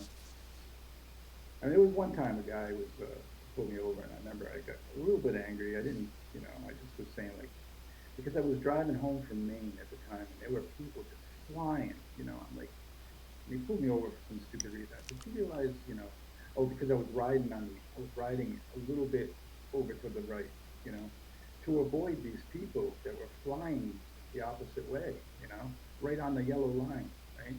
there was one time a guy was pulled me over, and I remember I got a little bit angry. I didn't, I just was saying like, because I was driving home from Maine at the time, and there were people just flying, I'm like, and he pulled me over for some stupid reason. I said, "Do you realize, oh, because I was riding a little bit over to the right, to avoid these people that were flying the opposite way, right on the yellow line, right?"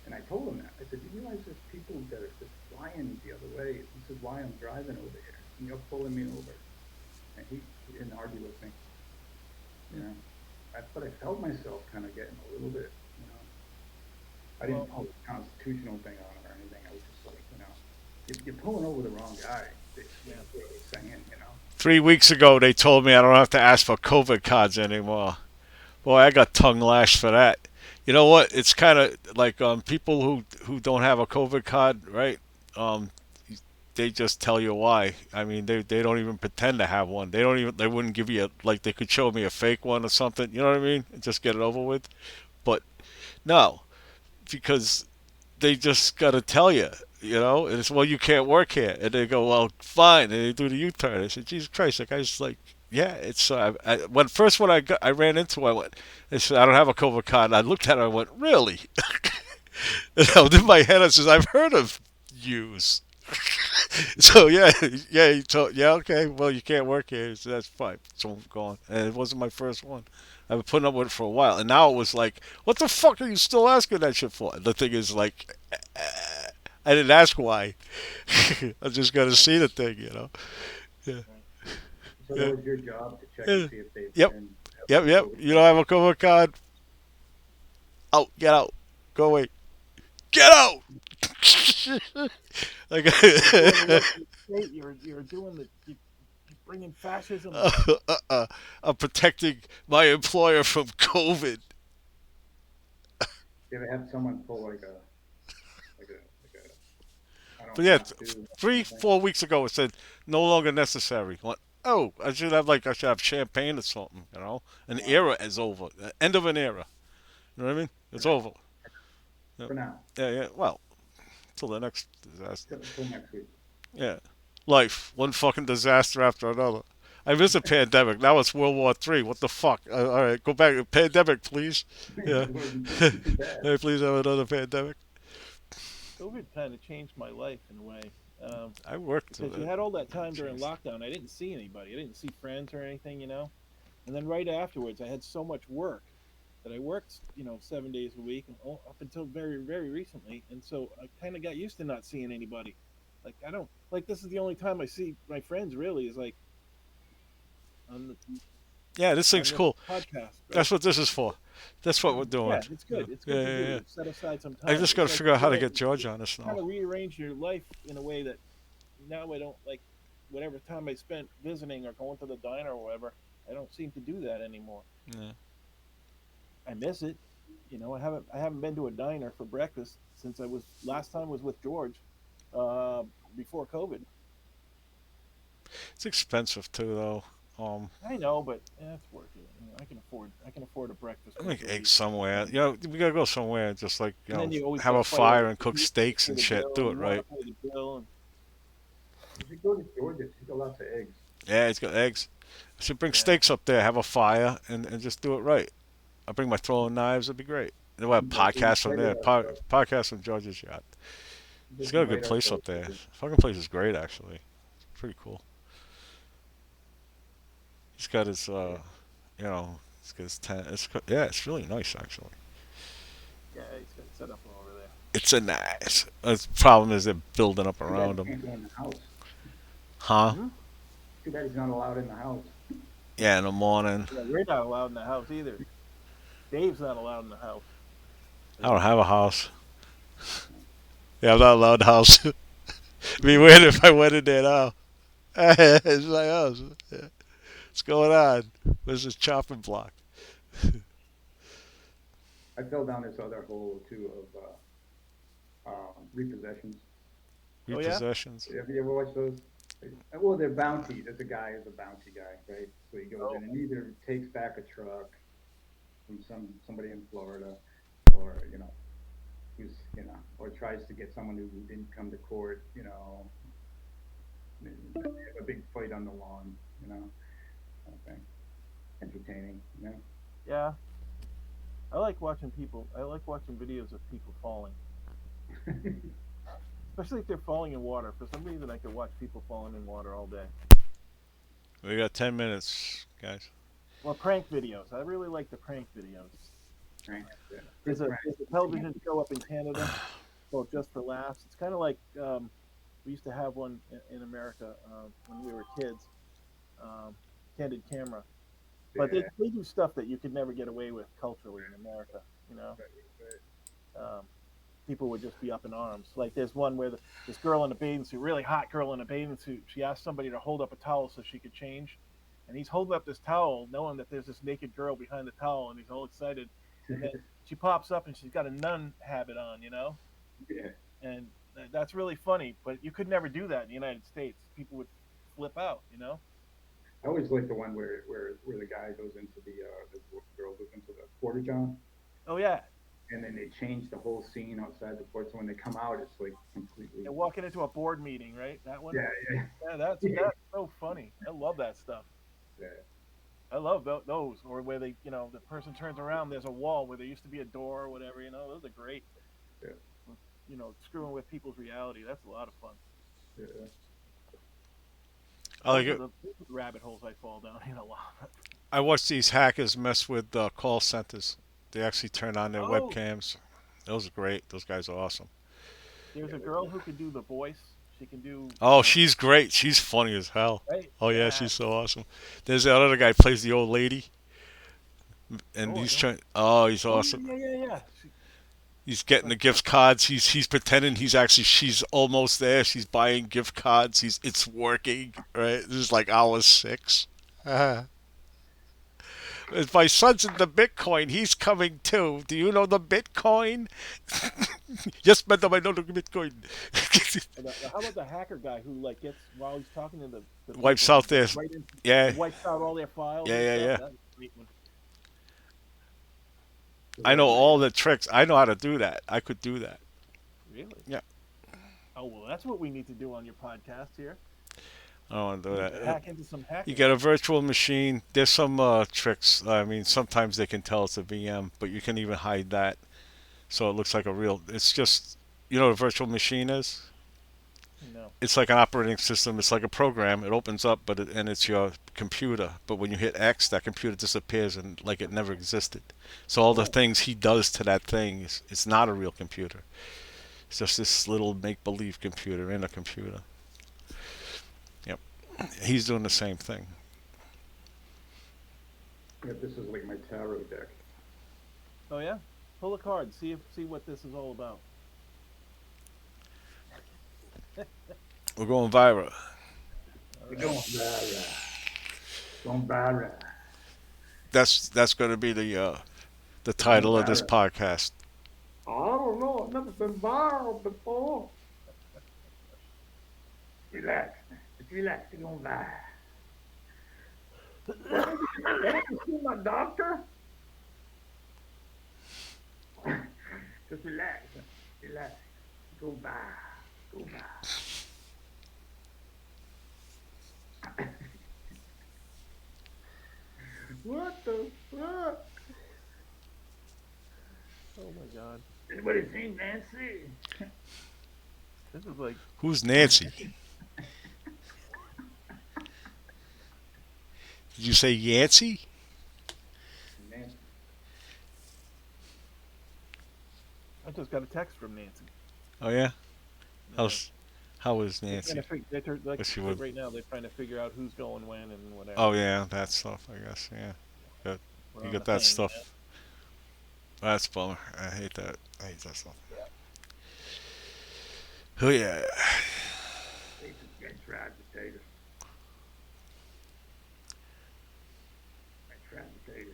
And I told him that. I said, "Do you realize there's people that are just flying the other way? This is why I'm driving over here, and you're pulling me over." And he didn't argue with me, But I felt myself kind of getting a little bit, I didn't pull the constitutional thing on him or anything. I was just like, you're pulling over the wrong guy. Basically, that's what I was saying. 3 weeks ago, they told me I don't have to ask for COVID cards anymore. Boy, I got tongue lashed for that. You know what? It's kind of like people who don't have a COVID card, right? Um, they just tell you why. I mean, they don't even pretend to have one. They wouldn't give you like they could show me a fake one or something. You know what I mean? And just get it over with. But no, because they just gotta tell you. And it's, well, you can't work here, and they go, well, fine, and they do the U-turn. I said, Jesus Christ, that guy's like, yeah, it's when I ran into, I went, they said, I don't have a COVID card. And I looked at her, I went, really? In my head, I says, I've heard of yous. So yeah, yeah, he told, yeah, okay, well, you can't work here, so that's fine. So I'm going, and it wasn't my first one. I've been putting up with it for a while, and now it was like, what the fuck are you still asking that shit for? And the thing is, like, I didn't ask why. I just got to see the thing. Yeah, So yeah, that was your job to check yeah. and see if they've Yep, been yep, yep. COVID. You don't have a COVID card? Out, get out, go away, get out. like, You're doing the work for the state. You're doing you're bringing fascism. I'm protecting my employer from COVID. You ever have someone pull like a I But don't yeah, have to three, kind of thing? 4 weeks ago it said no longer necessary. Like, oh, I should have champagne or something. An Wow. era is over. The end of an era. You know what I mean? For It's now. over. Yep. For now. Yeah, yeah. Well, till the next disaster. Till next week. Yeah. Life, one fucking disaster after another. I miss a pandemic. Now it's World War III. What the fuck? All right, go back. Pandemic, please. Yeah. It wasn't too bad. Hey, please have another pandemic. COVID kind of changed my life in a way. I worked. Because you had all that time during Jeez. lockdown. I didn't see anybody. I didn't see friends or anything, And then right afterwards, I had so much work that I worked, 7 days a week up until very, very recently. And so I kind of got used to not seeing anybody. Like, I don't, like, this is the only time I see my friends really is like on the Yeah, this on thing's this cool. podcast. Right? That's what this is for. That's what we're doing. Yeah, it's good. It's good Yeah, to yeah, do. yeah. Set aside some I time. just It's got to like figure out how to you get George on this kind now. of rearrange your life in a way that now I don't like whatever time I spent visiting or going to the diner or whatever. I don't seem to do that anymore. Yeah. I miss it. I haven't been to a diner for breakfast since last time was with George, before COVID. It's expensive too, though. I know, but it's worth it. I can afford a breakfast. Make once a eggs week. somewhere. We gotta go somewhere. Just like And then you always have gotta a fight fire over and cook who's steaks pay and the shit. bill, Do and it you want right. to pay the bill. And, You should go to Georgia. She's got lots of eggs. Yeah, it's got eggs. I should bring yeah. steaks up there, have a fire, and just do it right. I bring my throwing knives. It'd be great. We'll have But we podcasts from there. invited ourselves. Podcast from George's yacht. He's Just got a good invite place up ourselves there. to Fucking place is great, actually. Pretty cool. He's got his, he's got his tent. It's really nice, actually. yeah, he's got it set up over there. It's a nice. The problem is they're building up Too bad around he him. can't go in the house. Huh? Hmm? Too bad he's not allowed in the house. Yeah, in the morning. Yeah, we're not allowed in the house either. Dave's not allowed in the house. I don't have a house. Yeah, I'm not allowed in the house. It'd be weird if I went in there now. It's my house. Yeah. What's going on? Where's this chopping block? I fell down this other hole too of repossessions. Oh, yeah? Repossessions. Have you ever watched those? Well, they're bounty. There's a guy who's a bounty guy, right? So he goes in and either takes back a truck from somebody in Florida, or who's or tries to get someone who didn't come to court, a big fight on the lawn, kind of thing. Entertaining, Yeah. I like watching videos of people falling. Especially if they're falling in water. For some reason, I could watch people falling in water all day. We got 10 minutes, guys. Or prank videos. I really like the prank videos. Right? Yeah. There's a television show up in Canada called Just for Laughs. It's kind of like we used to have one in America when we were kids, Candid Camera. But they do stuff that you could never get away with culturally in America. People would just be up in arms. Like there's one where this girl in a bathing suit, really hot girl in a bathing suit, she asked somebody to hold up a towel so she could change. And he's holding up this towel knowing that there's this naked girl behind the towel, and he's all excited. And then she pops up and she's got a nun habit on, Yeah. And that's really funny. But you could never do that in the United States. People would flip out, I always like the one where the guy goes into the girl goes into the porta john, Oh yeah, and then they change the whole scene outside the port. So when they come out, it's like completely. they're walking into a board meeting, right? That one. Yeah. Yeah, that's so funny. I love that stuff. Yeah. I love those, or where they, the person turns around, there's a wall where there used to be a door or whatever. Those are great. Yeah. Screwing with people's reality. That's a lot of fun. Yeah. I like Those it. are the rabbit holes I fall down in a lot. I watch these hackers mess with call centers. They actually turn on their Oh. webcams. Those are great. Those guys are awesome. There's a girl who can do the voice. She can do. Oh, she's great. She's funny as hell. Right? Oh yeah, Yeah. she's so awesome. There's that other guy plays the old lady, and Oh, I he's don't- trying. Oh, he's Oh, awesome. yeah. He's getting the gift cards. He's pretending she's almost there. She's buying gift cards. It's working, right? This is like hour 6. If my son's in the Bitcoin, he's coming too. Do you know the Bitcoin? Yes, madam, I know the Bitcoin. How about the hacker guy who like gets while he's talking to the Wipes people, out their, right in, yeah, wipes out all their files yeah, and yeah, stuff? yeah. That's a great one. I know all the tricks. I know how to do that. I could do that. Really? Yeah. Oh well, that's what we need to do on your podcast here. I don't want to do that. Hack into some You hacking. get a virtual machine. There's some tricks. I mean, sometimes they can tell it's a VM, but you can even hide that, so it looks like a real. It's just, you know what a virtual machine is? No. It's like an operating system. It's like a program. It opens up, and it's your computer. But when you hit X, that computer disappears and like it never existed. So all the Oh. things he does to that thing is it's not a real computer. It's just this little make-believe computer in a computer. Yep, he's doing the same thing. Yeah, this is like my tarot deck. Oh yeah. Pull a card. See what this is all about. We're going viral. We're going viral. Going viral. That's going to be the title of this podcast. I don't know. I've never been viral before. Relax. Just relax. You're going viral. Have you seen my doctor? Just relax. Relax. Go viral. Go viral. What the fuck? Oh my god. Anybody seen Nancy? This is like Who's Nancy? Did you say Yancey? Nancy. I just got a text from Nancy. Oh yeah. How is They're Nancy? trying to like Wish she would. right now they're trying to figure out who's going when and whatever. Oh yeah, that stuff. I guess. Yeah. We're You on got the that thing, stuff. you know? That's a bummer. I hate that. I hate that stuff. Yeah. Oh yeah. They just get fried potatoes. Fried potatoes.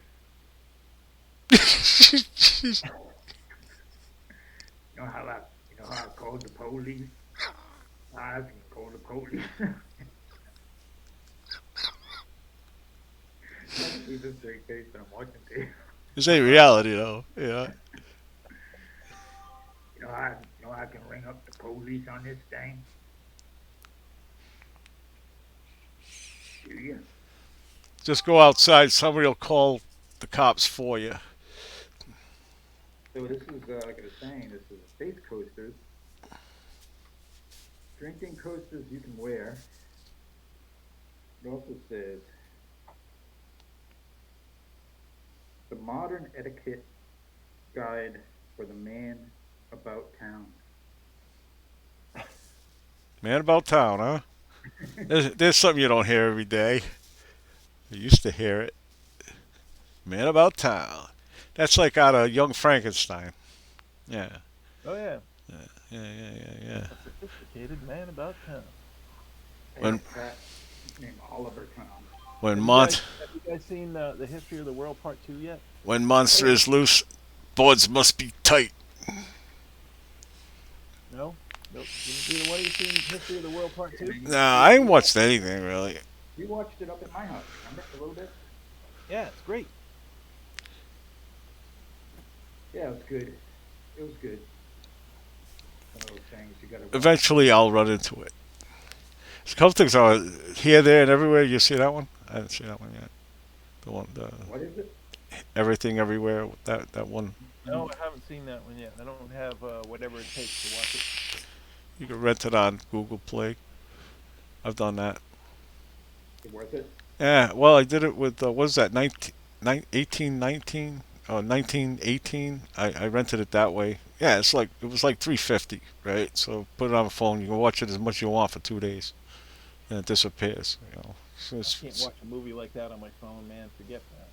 You know how I called the police? I can call the police. This is straight face that I'm watching TV. This ain't reality though. Yeah. You know I can ring up the police on this thing. Do you? Just go outside. Somebody will call the cops for you. So this is like I was saying. This is Space Coasters. Drinking coasters you can wear. It also says the modern etiquette guide for the man about town. Man about town, huh? There's something you don't hear every day. I used to hear it. Man about town. That's like out of Young Frankenstein. Yeah. Oh yeah. Yeah. A sophisticated man about town. When- And cat named Oliver Town. When Have you guys seen the History of the World Part 2 yet? when monster is loose, boards must be tight. No? Nope. Either one of you seen History of the World Part 2? Nah, I ain't watched anything really. We watched it up at my house. Remember a little bit? Yeah, it's great. Yeah, it was good. It was good. One of those things you gotta watch. Eventually, I'll run into it. There's a couple things are here, there, and everywhere. You see that one? I didn't see that one yet. The one, What is it? everything everywhere. That one. No, I haven't seen that one yet. I don't have whatever it takes to watch it. You can rent it on Google Play. I've done that. Is it worth it? Yeah, well, I did it with, what was that, 1819? 1918? I rented it that way. Yeah, it was like $3.50, right? So put it on the phone. You can watch it as much as you want for 2 days. And it disappears, you know. So I can't watch a movie like that on my phone, man. Forget that.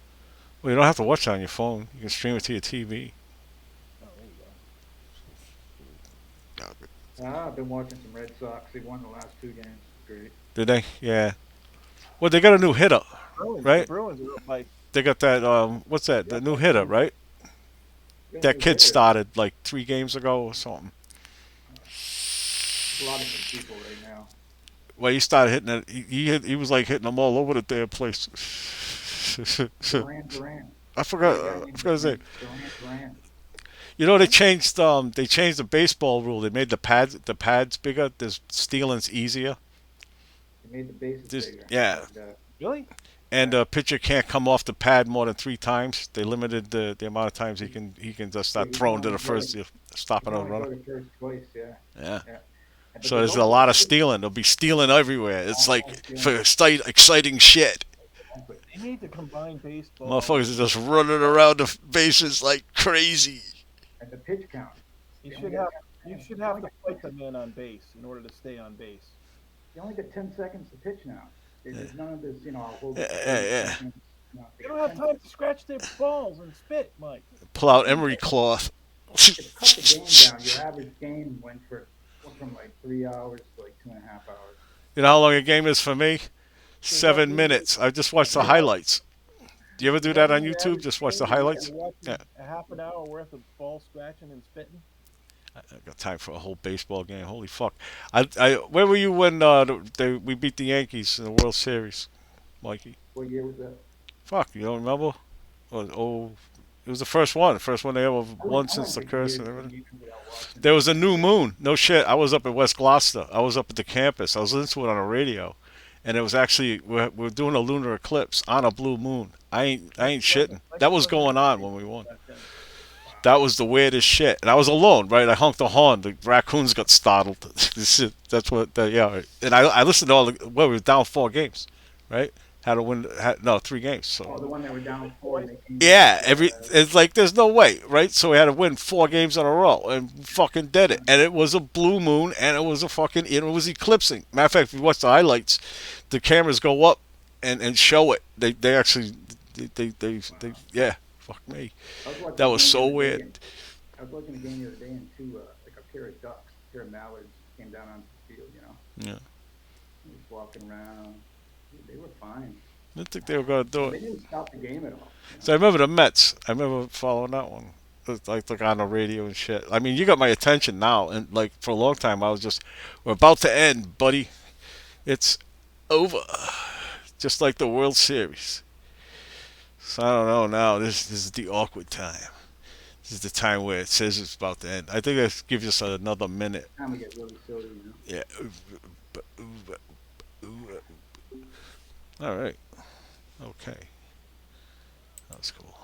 well, you don't have to watch it on your phone. You can stream it to your TV. Oh, there you I've been watching some Red Sox. They won the last 2 games. Great. Did they? Yeah. Well, they got a new hitter, The right? Bruins are up by They got that. What's that? The new hitter, right? Got a That new kid hitter. started like 3 games ago or something. A lot of good people right now. Well, he started hitting it. He was like hitting them all over the damn place. Duran. I Got forgot. a guy I named forgot his name. Duran. You know they changed the baseball rule. They made the pads bigger. The stealing's easier. They made the bases Just bigger. yeah. really. And a pitcher can't come off the pad more than 3 times. They limited the amount of times he can just Yeah, start you can throwing to only the go first, to, stop you can another only runner. go to first twice. Yeah. Yeah. Yeah. But So there's there's a also lot of stealing. There'll be stealing everywhere. It's like for exciting shit. They need to combine baseball. Motherfuckers are just running around the bases like crazy. and the pitch count. You They should only have get 10 you should they have only to get fight the man on base in order to stay on base. You only get 10 seconds to pitch now. There's none of this, I'll hold Yeah, it for yeah, 30 yeah. seconds. No, they They get don't have 10 time to seconds. scratch their balls and spit, Mike. Pull out emery cloth. It's cut the game down. Your average game went from like 3 hours to like 2.5 hours. You know how long a game is for me? So that 7 minutes. I just watch the highlights. Do you ever do does that mean on your YouTube? average Just watch the game, highlights? you're watching Yeah. a half an hour worth of ball scratching and spitting. I got time for a whole baseball game. Holy fuck! Where were you when we beat the Yankees in the World Series, Mikey? What year was that? Fuck, you don't remember? It was the first one. The first one they ever I won went since the like curse years and and everything. years without watching There it. was a new moon. No shit. I was up at West Gloucester. I was up at the campus. I was listening to it on the radio, and it was actually we're doing a lunar eclipse on a blue moon. I ain't shitting. That was going on when we won. Back then. That was the weirdest shit. And I was alone, right? I honked the horn. The raccoons got startled. That's what. Yeah. And I listened to all the. Well, we were down 4 games, right? Had to win. No, 3 games. So. Oh, the one that were down 4 and they came Yeah, back. it's like there's no way, right? So we had to win 4 games in a row and fucking did it. And it was a blue moon and it was it was eclipsing. Matter of fact, if you watch the highlights, the cameras go up and show it. They actually they yeah, fuck me. I was watching That a was game so the other day, weird. and I was watching a game the other day, and like a pair of ducks, a pair of mallards came down onto the field. Yeah. They was walking around. They were fine. I didn't think they were gonna do They it. didn't stop the game at all. So I remember the Mets. I remember following that one. Like on the radio and shit. I mean, you got my attention now, and like for a long time, I was just, we're about to end, buddy. It's over, just like the World Series. So I don't know now. This is the awkward time. This is the time where it says it's about to end. I think that gives us another minute. Time we get really silly. Yeah. All right. Okay. That was cool.